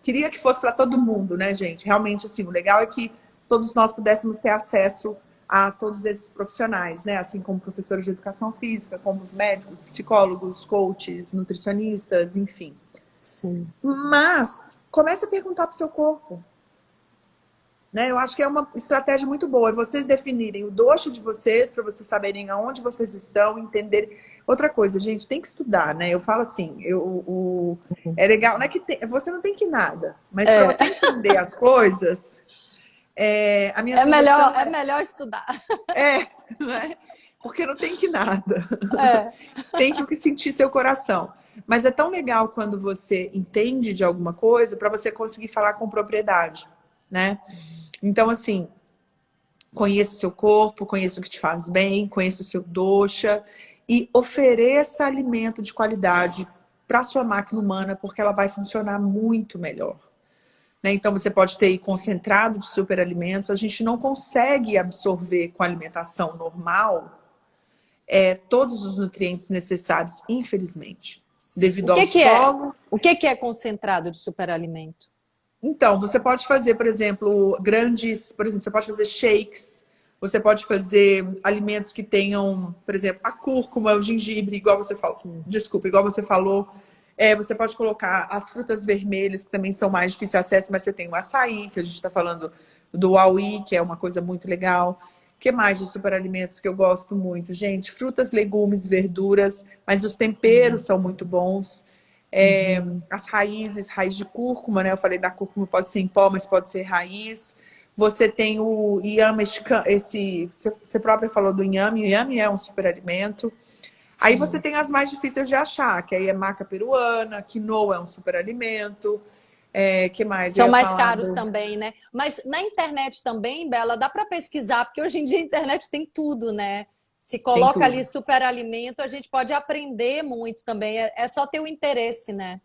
queria que fosse para todo mundo, né, gente? Realmente, assim, o legal é que todos nós pudéssemos ter acesso a todos esses profissionais, né? Assim como professores de educação física, como médicos, psicólogos, coaches, nutricionistas, enfim. Sim. Mas comece a perguntar para o seu corpo. Né? Eu acho que é uma estratégia muito boa. É vocês definirem o dosha de vocês, para vocês saberem aonde vocês estão, entenderem. Outra coisa, gente, tem que estudar, né? Eu falo assim, é legal, não é que você não tem que nada, mas para você entender as coisas, a minha sugestão É melhor estudar. né? Porque não tem que nada. É. Tem que sentir seu coração. Mas é tão legal quando você entende de alguma coisa para você conseguir falar com propriedade, né? Então, assim, conheça o seu corpo, conheça o que te faz bem, conheça o seu dosha e ofereça alimento de qualidade para sua máquina humana, porque ela vai funcionar muito melhor. Né? Então, você pode ter aí concentrado de superalimentos. A gente não consegue absorver com a alimentação normal todos os nutrientes necessários, infelizmente. Devido ao solo. O que é concentrado de superalimento? Então, você pode fazer, por exemplo, você pode fazer shakes, você pode fazer alimentos que tenham, por exemplo, a cúrcuma, o gengibre, igual você falou. Sim. Desculpa, igual você falou. Você pode colocar as frutas vermelhas, que também são mais difíceis de acesso, mas você tem o açaí, que a gente está falando do auí, que é uma coisa muito legal. O que mais de superalimentos que eu gosto muito? Gente, frutas, legumes, verduras, mas os temperos são muito bons. Uhum. As raízes, raiz de cúrcuma, né? Eu falei da cúrcuma, pode ser em pó, mas pode ser raiz. Você tem o inhame, você própria falou do inhame, o inhame é um superalimento. Aí você Sim. tem as mais difíceis de achar, que aí é maca peruana, quinoa é um superalimento. Que mais? Eu São ia mais falar caros do... também, né? Mas na internet também, Bela, dá para pesquisar, porque hoje em dia a internet tem tudo, né? Se Tem coloca ali tudo. superalimento, a gente pode aprender muito também. É só ter o interesse, né?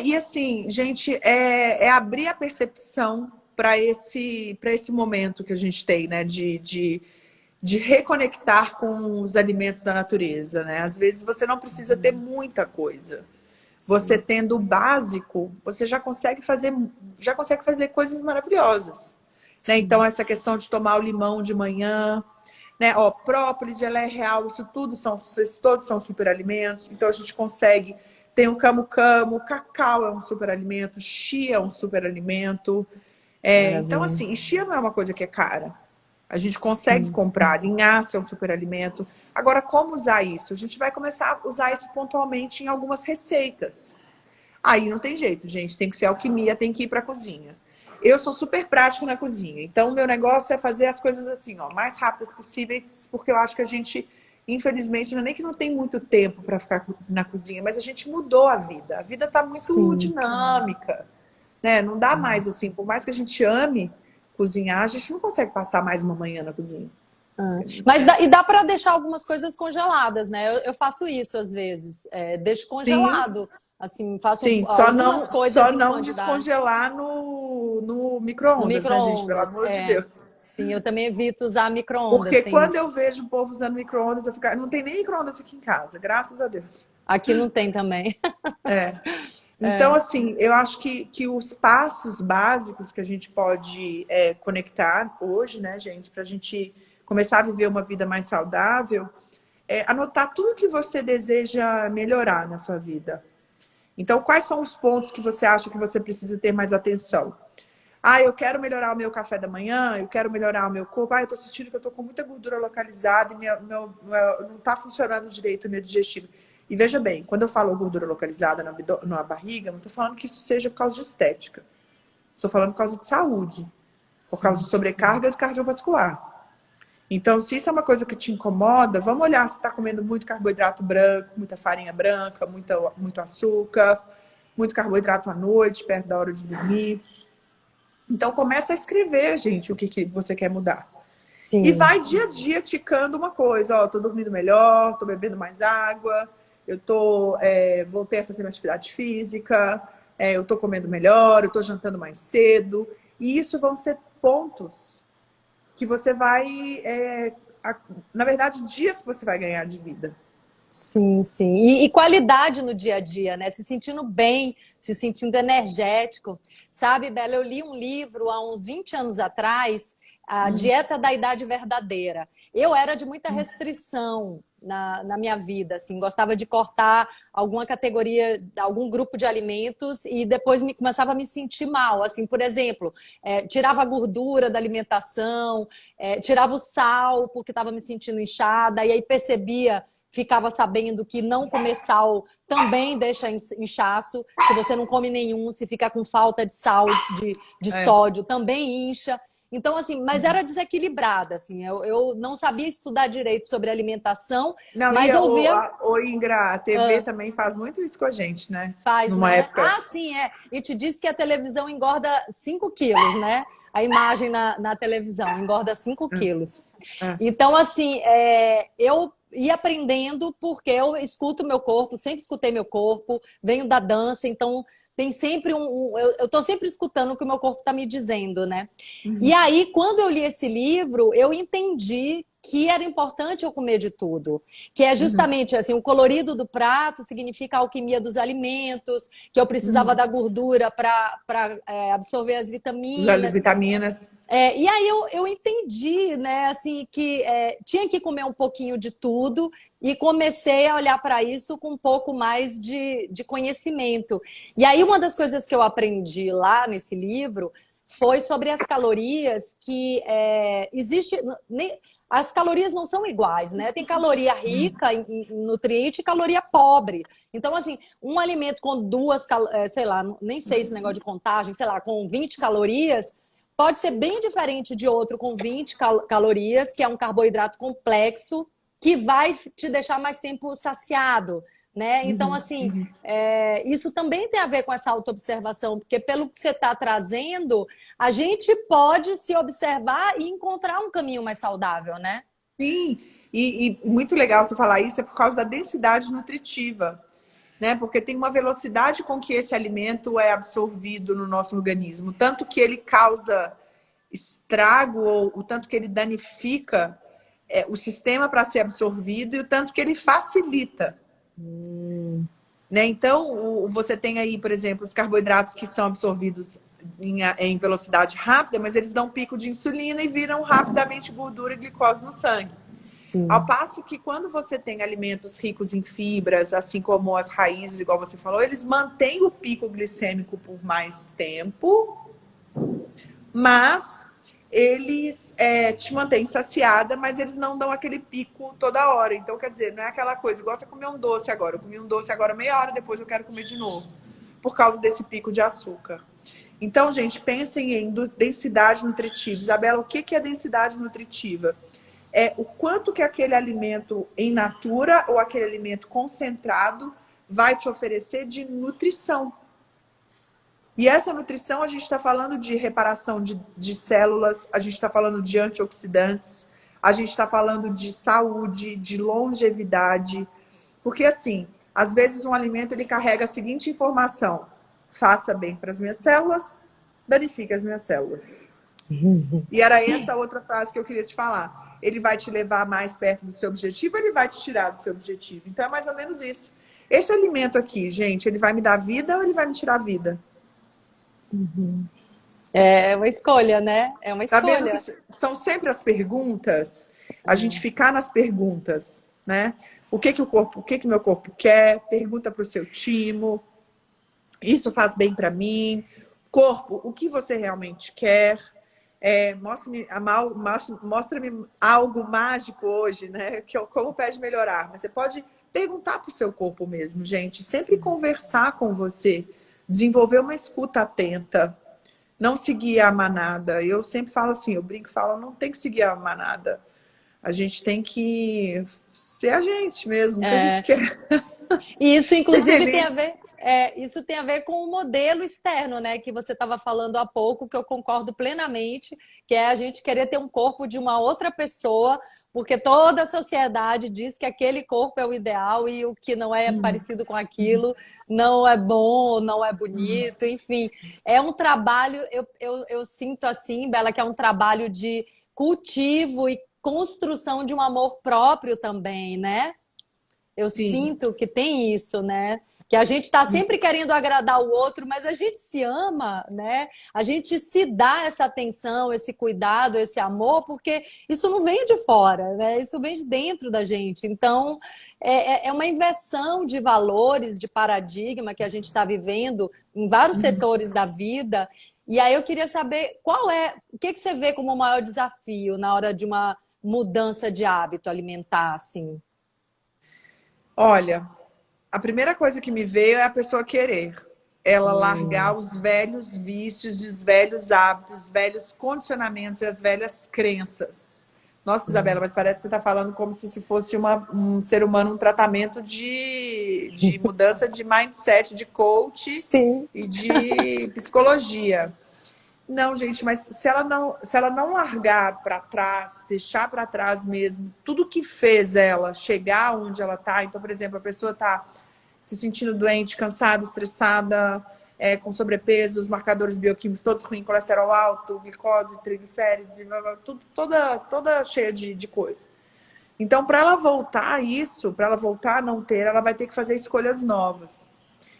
E assim, gente, é abrir a percepção para esse momento que a gente tem, né? De reconectar com os alimentos da natureza, né? Às vezes você não precisa ter muita coisa. Você Sim. tendo o básico, você já consegue fazer coisas maravilhosas. Né? Então, Sim. essa questão de tomar o limão de manhã, né? Ó, própolis, geleia real, isso tudo esses todos são superalimentos. Então, a gente consegue. Tem o camu-camu, o cacau é um superalimento, chia é um superalimento. Então, Maravilha. assim, e chia não é uma coisa que é cara. A gente consegue Sim. comprar. Linhaça é um superalimento. Agora, como usar isso? A gente vai começar a usar isso pontualmente em algumas receitas. Aí não tem jeito, gente. Tem que ser alquimia, tem que ir para a cozinha. Eu sou super prática na cozinha. Então, o meu negócio é fazer as coisas assim, ó, mais rápidas possíveis, porque eu acho que a gente, infelizmente, não é nem que não tem muito tempo para ficar na cozinha, mas a gente mudou a vida. A vida está muito Sim. dinâmica, né? Não dá mais assim, por mais que a gente ame cozinhar, a gente não consegue passar mais uma manhã na cozinha. Ah. Mas dá para deixar algumas coisas congeladas, né? Eu faço isso às vezes. Deixo Sim, congelado. Assim, faço sim, algumas só coisas em não quantidade. descongelar no No micro-ondas, né, gente? Pelo micro-ondas. amor de Deus. Sim, eu também evito usar micro-ondas, Porque tem quando isso. eu vejo o povo usando micro-ondas, eu fico... Não tem nem micro-ondas aqui em casa, graças a Deus. Aqui não tem também. Então, assim, eu acho que os passos básicos que a gente pode conectar hoje, né, gente, para a gente começar a viver uma vida mais saudável, é anotar tudo que você deseja melhorar na sua vida. Então, quais são os pontos que você acha que você precisa ter mais atenção? Ah, eu quero melhorar o meu café da manhã, eu quero melhorar o meu corpo. Ah, eu tô sentindo que eu tô com muita gordura localizada e não tá funcionando direito o meu digestivo. E veja bem, quando eu falo gordura localizada na barriga, não tô falando que isso seja por causa de estética. Estou falando por causa de saúde, por causa Sim. de sobrecarga cardiovascular. Então, se isso é uma coisa que te incomoda, vamos olhar se está comendo muito carboidrato branco, muita farinha branca, muito açúcar, muito carboidrato à noite, perto da hora de dormir. Então, começa a escrever, gente, o que você quer mudar. E Sim. vai dia a dia ticando uma coisa. Ó, tô dormindo melhor, tô bebendo mais água, voltei a fazer minha atividade física, eu tô comendo melhor, eu tô jantando mais cedo. E isso vão ser pontos que você vai... na verdade, dias que você vai ganhar de vida. Sim, sim. E qualidade no dia a dia, né? Se sentindo bem, se sentindo energético. Sabe, Bela, eu li um livro há uns 20 anos atrás, A Dieta da Idade Verdadeira. Eu era de muita restrição na minha vida, assim, gostava de cortar alguma categoria, algum grupo de alimentos e depois começava a me sentir mal. Assim, por exemplo, tirava a gordura da alimentação, tirava o sal porque estava me sentindo inchada, e aí percebia ficava sabendo que não comer sal também deixa inchaço. Se você não come nenhum, se fica com falta de sal, de É. sódio, também incha. Então, assim, mas era desequilibrada, assim. Eu não sabia estudar direito sobre alimentação, Não, mas ouvia. Ingra, a TV também faz muito isso com a gente, né? Faz, Numa né? época. Ah, sim, é. E te disse que a televisão engorda 5 quilos, né? A imagem na televisão engorda 5 quilos. É. Então, assim, eu ia aprendendo porque eu escuto meu corpo, sempre escutei meu corpo, venho da dança, então tem sempre eu tô sempre escutando o que o meu corpo está me dizendo, né? E aí, quando eu li esse livro, eu entendi que era importante eu comer de tudo, que é justamente assim, o colorido do prato significa a alquimia dos alimentos, que eu precisava da gordura para absorver as As vitaminas. vitaminas. E aí eu entendi, né, assim, que tinha que comer um pouquinho de tudo e comecei a olhar para isso com um pouco mais de conhecimento. E aí uma das coisas que eu aprendi lá nesse livro foi sobre as calorias que existe. as calorias não são iguais, né? Tem caloria rica em nutriente e caloria pobre. Então, assim, um alimento com sei lá, nem sei esse negócio de contagem, sei lá, com 20 calorias, pode ser bem diferente de outro com 20 calorias, que é um carboidrato complexo, que vai te deixar mais tempo saciado, né? Então, assim, isso também tem a ver com essa autoobservação, porque pelo que você está trazendo, a gente pode se observar e encontrar um caminho mais saudável, né? Sim, e muito legal você falar isso, é por causa da densidade nutritiva, né? Porque tem uma velocidade com que esse alimento é absorvido no nosso organismo, tanto que ele causa estrago ou o tanto que ele danifica o sistema para ser absorvido e o tanto que ele facilita. Né? Então, você tem aí, por exemplo, os carboidratos que são absorvidos em velocidade rápida, mas eles dão um pico de insulina e viram rapidamente gordura e glicose no sangue. Sim. Ao passo que quando você tem alimentos ricos em fibras, assim como as raízes, igual você falou, eles mantêm o pico glicêmico por mais tempo, mas eles te mantêm saciada, mas eles não dão aquele pico toda hora. Então, quer dizer, não é aquela coisa, igual você comer um doce agora. Eu comi um doce agora meia hora, depois eu quero comer de novo, por causa desse pico de açúcar. Então, gente, pensem em densidade nutritiva. Isabela, o que é densidade nutritiva? É o quanto que aquele alimento in natura ou aquele alimento concentrado vai te oferecer de nutrição. E essa nutrição, a gente está falando de reparação de células, a gente está falando de antioxidantes, a gente está falando de saúde, de longevidade. Porque, assim, às vezes um alimento ele carrega a seguinte informação: faça bem para as minhas células, danifica as minhas células. E era essa outra frase que eu queria te falar. Ele vai te levar mais perto do seu objetivo, ele vai te tirar do seu objetivo. Então é mais ou menos isso. Esse alimento aqui, gente, ele vai me dar vida ou ele vai me tirar vida? É uma escolha, né? É uma Tá vendo escolha. que são sempre as perguntas? A gente ficar nas perguntas, né? O que meu corpo quer? Pergunta para o seu timo. Isso faz bem para mim? Corpo, o que você realmente quer? Mostra-me algo mágico hoje, né? Como pede melhorar. Mas você pode perguntar para o seu corpo mesmo, gente. Sempre conversar com você. Desenvolver uma escuta atenta. Não seguir a manada. Eu sempre falo assim, eu brinco e falo, não tem que seguir a manada. A gente tem que ser a gente mesmo, o que a gente quer. E isso, Ser inclusive, tem feliz. a ver, isso tem a ver com o modelo externo, né? Que você estava falando há pouco, que eu concordo plenamente, que é a gente querer ter um corpo de uma outra pessoa, porque toda a sociedade diz que aquele corpo é o ideal e o que não é parecido com aquilo não é bom, não é bonito, enfim. É um trabalho, eu sinto assim, Bela, que é um trabalho de cultivo e construção de um amor próprio também, né? Eu Sim. sinto que tem isso, né? Que a gente está sempre querendo agradar o outro, mas a gente se ama, né? A gente se dá essa atenção, esse cuidado, esse amor, porque isso não vem de fora, né? Isso vem de dentro da gente. Então, é uma inversão de valores, de paradigma que a gente está vivendo em vários setores da vida. E aí eu queria saber o que você vê como o maior desafio na hora de uma mudança de hábito alimentar, assim? Olha, a primeira coisa que me veio é a pessoa querer. Ela largar os velhos vícios, os velhos hábitos, os velhos condicionamentos e as velhas crenças. Nossa, Isabela, mas parece que você está falando como se isso fosse um ser humano, um tratamento de mudança de mindset, de coach Sim. e de psicologia. Não, gente, mas se ela não largar para trás, deixar para trás mesmo, tudo que fez ela chegar onde ela está. Então, por exemplo, a pessoa está se sentindo doente, cansada, estressada, com sobrepeso, os marcadores bioquímicos todos ruins, colesterol alto, glicose, triglicérides, tudo, toda cheia de coisa. Então, para ela voltar a isso, para ela voltar a não ter, ela vai ter que fazer escolhas novas.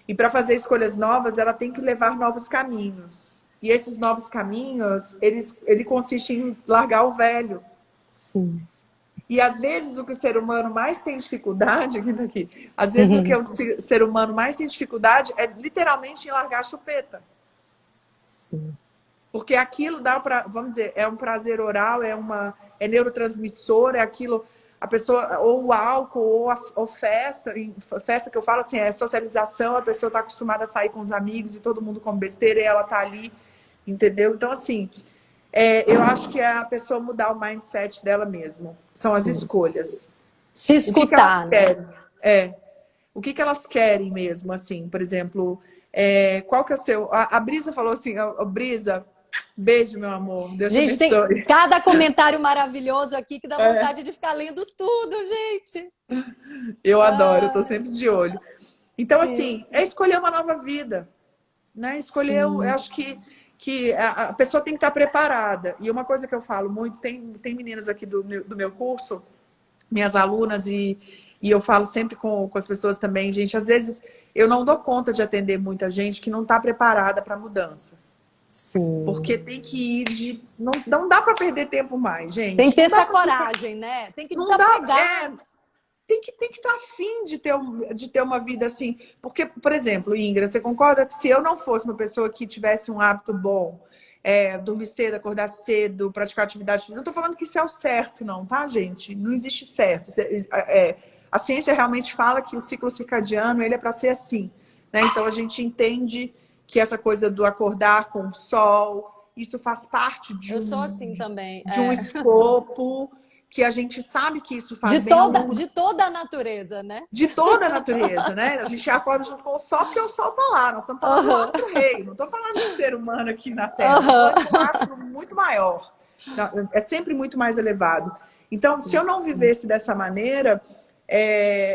E para fazer escolhas novas, ela tem que levar novos caminhos. E esses novos caminhos, ele consiste em largar o velho. Sim. E às vezes o que o ser humano mais tem dificuldade, às vezes o que o ser humano mais tem dificuldade é literalmente em largar a chupeta. Sim. Porque aquilo dá para, vamos dizer, é um prazer oral, é neurotransmissor, é aquilo, a pessoa, ou o álcool, ou festa, festa que eu falo assim, é socialização, a pessoa está acostumada a sair com os amigos e todo mundo come besteira e ela tá ali, entendeu? Então, assim, eu acho que é a pessoa mudar o mindset dela mesmo. São as escolhas. Se escutar, o que elas querem? O que elas querem mesmo, assim, por exemplo, qual que é o seu... A Brisa falou assim, Brisa, beijo, meu amor, Deus te gente, tem abençoe. cada comentário maravilhoso aqui que dá vontade de ficar lendo tudo, gente. Eu adoro, eu tô sempre de olho. Então, Sim. assim, é escolher uma nova vida, né? Escolher, eu acho que a pessoa tem que estar preparada. E uma coisa que eu falo muito, tem meninas aqui do meu curso, minhas alunas, e eu falo sempre com as pessoas também, gente, às vezes eu não dou conta de atender muita gente que não está preparada para a mudança. Sim. Porque tem que ir não dá para perder tempo mais, gente. Tem que ter essa coragem, né? Tem que desapegar. Tem que estar afim de ter uma vida assim. Porque, por exemplo, Ingra, você concorda que se eu não fosse uma pessoa que tivesse um hábito bom, dormir cedo, acordar cedo, praticar atividade física, não estou falando que isso é o certo, não, tá, gente? Não existe certo. A ciência realmente fala que o ciclo circadiano ele é para ser assim, né? Então a gente entende que essa coisa do acordar com o sol, isso faz parte Eu sou assim também. de um escopo que a gente sabe que isso faz de bem ao longo de toda a natureza, né? de toda a natureza, né? A gente acorda junto com o sol, porque o sol tá lá. Nós estamos falando do astro-rei. Não estou falando do ser humano aqui na Terra. Estou falando de um astro muito maior. É sempre muito mais elevado. Então, se eu não vivesse dessa maneira,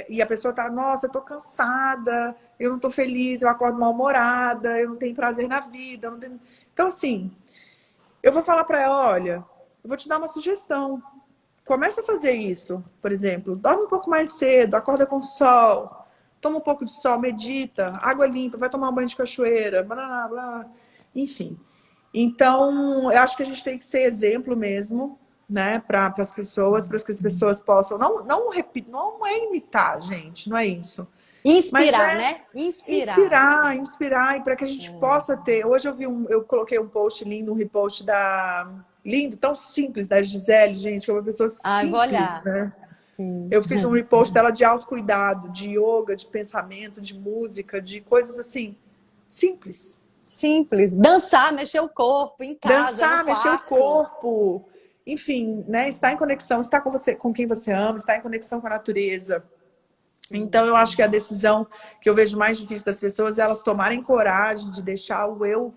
e a pessoa tá, nossa, eu tô cansada, eu não tô feliz, eu acordo mal-humorada, eu não tenho prazer na vida. Eu não tenho... Então, assim, eu vou falar para ela, olha, eu vou te dar uma sugestão. Começa a fazer isso, por exemplo. Dorme um pouco mais cedo, acorda com o sol, toma um pouco de sol, medita, água limpa, vai tomar um banho de cachoeira, blá, blá, enfim. Então, eu acho que a gente tem que ser exemplo mesmo, né, para as pessoas, para que as pessoas possam... Não é imitar, gente, não é isso. Inspirar, né? Inspirar, e para que a gente possa ter... Hoje eu coloquei um post lindo, um repost lindo, tão simples, da Gisele, gente, que é uma pessoa simples, vou olhar. né? Sim. Eu fiz um repost dela de autocuidado, de yoga, de pensamento, de música, de coisas assim, simples. Simples. Dançar, mexer o corpo em casa, dançar, no quarto. mexer o corpo, enfim, né? Estar em conexão, estar com você, com quem você ama, estar em conexão com a natureza. Então, eu acho que a decisão que eu vejo mais difícil das pessoas é elas tomarem coragem de deixar o eu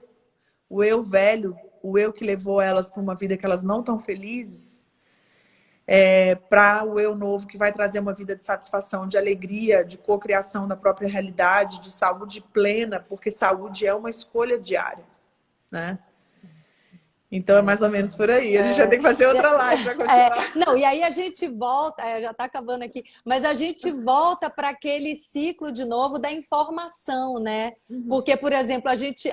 velho, o eu que levou elas para uma vida que elas não estão felizes, para o eu novo que vai trazer uma vida de satisfação, de alegria, de cocriação da própria realidade, de saúde plena, porque saúde é uma escolha diária, né? Então é mais ou menos por aí. A gente vai ter que fazer outra live para continuar. Não, e aí a gente volta, já está acabando aqui, mas a gente volta para aquele ciclo de novo da informação, né? Porque, por exemplo, a gente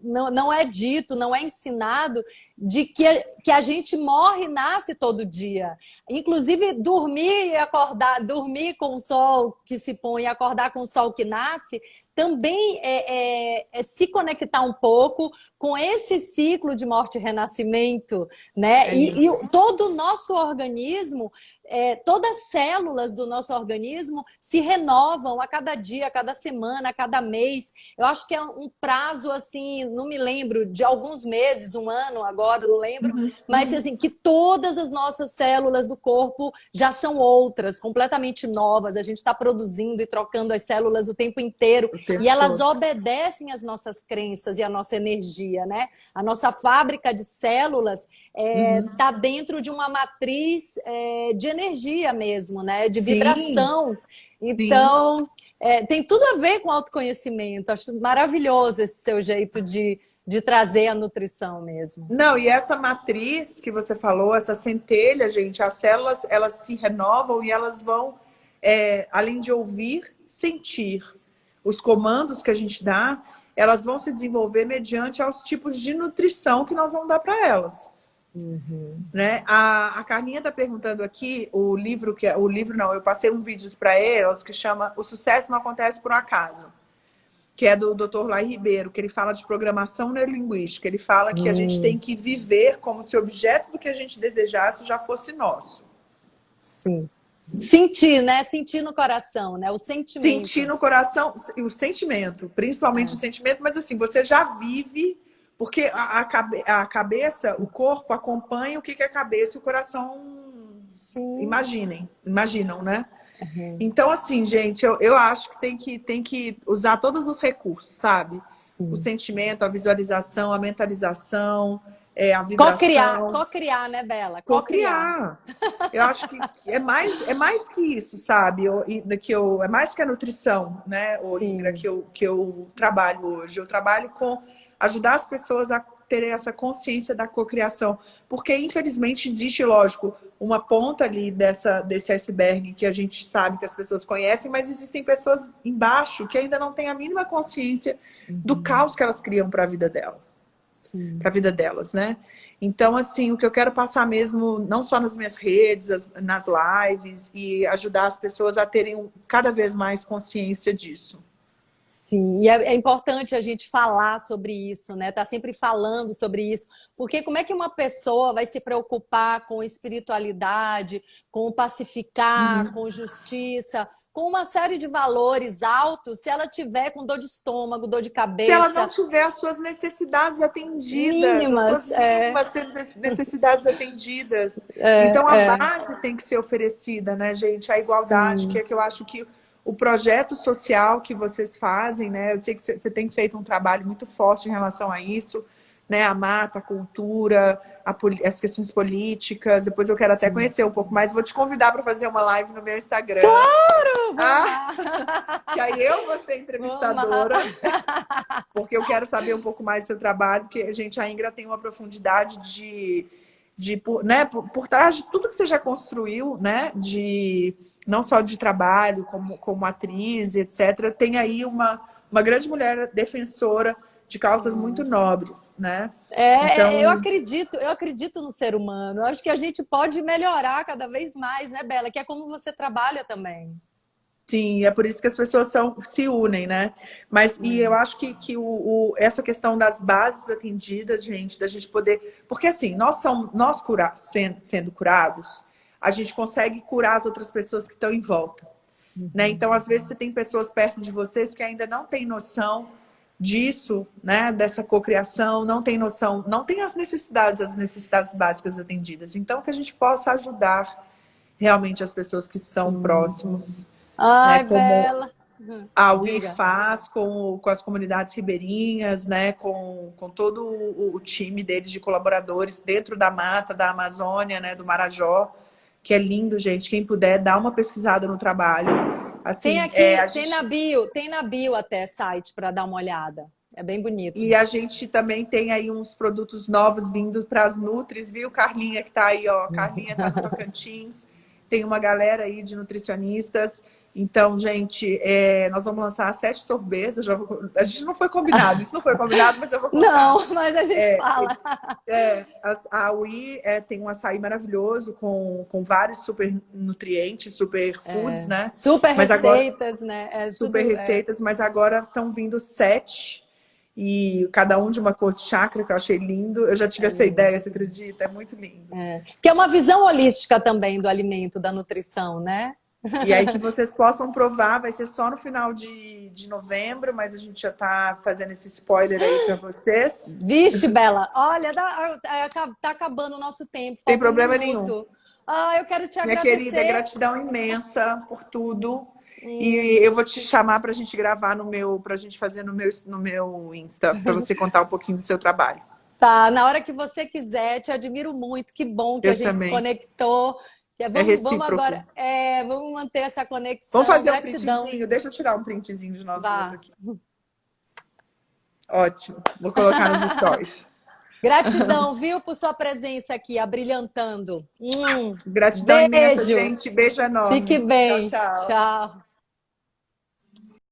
não é dito, não é ensinado de que a gente morre e nasce todo dia. Inclusive, dormir e acordar, dormir com o sol que se põe e acordar com o sol que nasce, também é se conectar um pouco com esse ciclo de morte e renascimento, né? E todo o nosso organismo, todas as células do nosso organismo se renovam a cada dia, a cada semana, a cada mês. Eu acho que é um prazo, assim, não me lembro, de alguns meses, um ano agora, não lembro, mas assim, que todas as nossas células do corpo já são outras, completamente novas. A gente está produzindo e trocando as células o tempo inteiro. E elas obedecem às nossas crenças e à nossa energia, né? A nossa fábrica de células está dentro de uma matriz de energia mesmo, né? De vibração. Então, tem tudo a ver com autoconhecimento. Acho maravilhoso esse seu jeito de trazer a nutrição mesmo. Não, e essa matriz que você falou, essa centelha, gente, as células, elas se renovam e elas vão, além de ouvir, sentir. Os comandos que a gente dá, elas vão se desenvolver mediante aos tipos de nutrição que nós vamos dar para elas. Né? A Carlinha está perguntando aqui, eu passei um vídeo para elas que chama O Sucesso Não Acontece por um Acaso. que é do Dr. Lai Ribeiro, que ele fala de programação neurolinguística. Ele fala que a gente tem que viver como se o objeto do que a gente desejasse já fosse nosso. Sim. Sentir, né? Sentir no coração, né? O sentimento. Sentir no coração, o sentimento, principalmente o sentimento, mas assim, você já vive, porque a cabeça, o corpo acompanha o que a cabeça e o coração imaginam, né? Uhum. Então, assim, gente, eu acho que tem que usar todos os recursos, sabe? Sim. O sentimento, a visualização, a mentalização, a vibração. Co-criar, né, Bela? Co-criar. Eu acho que é mais que isso, sabe? É mais que a nutrição, né, Ingrid, que eu trabalho hoje. Eu trabalho com ajudar as pessoas a terem essa consciência da cocriação. Porque, infelizmente, existe, lógico, uma ponta ali desse iceberg que a gente sabe que as pessoas conhecem, mas existem pessoas embaixo que ainda não têm a mínima consciência do caos que elas criam para a vida dela. Para a vida delas, né? Então, assim, o que eu quero passar mesmo, não só nas minhas redes, nas lives, e ajudar as pessoas a terem cada vez mais consciência disso. Sim, e é importante a gente falar sobre isso, né? Tá sempre falando sobre isso, porque como é que uma pessoa vai se preocupar com espiritualidade, com pacificar, com justiça, com uma série de valores altos, se ela tiver com dor de estômago, dor de cabeça? Se ela não tiver as suas necessidades atendidas, mínimas, as suas mínimas necessidades atendidas. Então, a base tem que ser oferecida, né, gente? A igualdade, que é que eu acho que o projeto social que vocês fazem, né? Eu sei que você tem feito um trabalho muito forte em relação a isso, né? A mata, a cultura, as questões políticas. Depois eu quero até conhecer um pouco mais. Vou te convidar para fazer uma live no meu Instagram. Claro! Que aí eu vou ser entrevistadora. Porque eu quero saber um pouco mais do seu trabalho, porque a Ingrid tem uma profundidade né, por trás de tudo que você já construiu, né, não só de trabalho, como atriz, etc. Tem aí uma grande mulher defensora de causas muito nobres, né? Então... eu acredito no ser humano. Eu acho que a gente pode melhorar cada vez mais, né, Bela? Que é como você trabalha também. Sim, é por isso que as pessoas se unem, né? Mas e eu acho que essa questão das bases atendidas, gente, da gente poder... Porque assim, sendo curados, a gente consegue curar as outras pessoas que estão em volta. Né? Então, às vezes, você tem pessoas perto de vocês que ainda não têm noção disso, né? Dessa cocriação, não tem noção, não tem as necessidades básicas atendidas. Então, que a gente possa ajudar realmente as pessoas que estão próximos. Ai, né, como Bela. a UI faz com as comunidades ribeirinhas, né, com todo o time deles de colaboradores dentro da mata da Amazônia, né, do Marajó, que é lindo, gente. Quem puder, dá uma pesquisada no trabalho. Assim, tem na bio até site para dar uma olhada. É bem bonito. E a gente também tem aí uns produtos novos vindo para as Nutris, viu, Carlinha, que tá aí, ó. Carlinha tá no Tocantins. Tem uma galera aí de nutricionistas. Então, gente, nós vamos lançar 7 sorbets. A gente não foi combinado, isso não foi combinado, mas eu vou contar. Não, mas a gente fala. A UI tem um açaí maravilhoso com vários super nutrientes, super foods, né? Super receitas, né? Super receitas, mas agora estão vindo 7. E cada um de uma cor de chakra, que eu achei lindo. Eu já tive essa ideia, você acredita? É muito lindo. Que é uma visão holística também do alimento, da nutrição, né? E aí que vocês possam provar, vai ser só no final de novembro, mas a gente já tá fazendo esse spoiler aí para vocês. Vixe, Bela, olha, tá acabando o nosso tempo. Tem problema nenhum. Eu quero te agradecer. Minha querida, gratidão imensa por tudo. E eu vou te chamar pra gente gravar pra gente fazer no meu Insta, pra você contar um pouquinho do seu trabalho. Tá, na hora que você quiser, te admiro muito, que bom que a gente se conectou. Vamos agora, vamos manter essa conexão. Vamos fazer um printzinho, deixa eu tirar um printzinho de nós duas aqui. Ótimo, vou colocar nos stories. Gratidão, viu, por sua presença aqui, abrilhantando. Gratidão imensa, gente. Beijo enorme. Fique bem. Tchau, tchau. Tchau.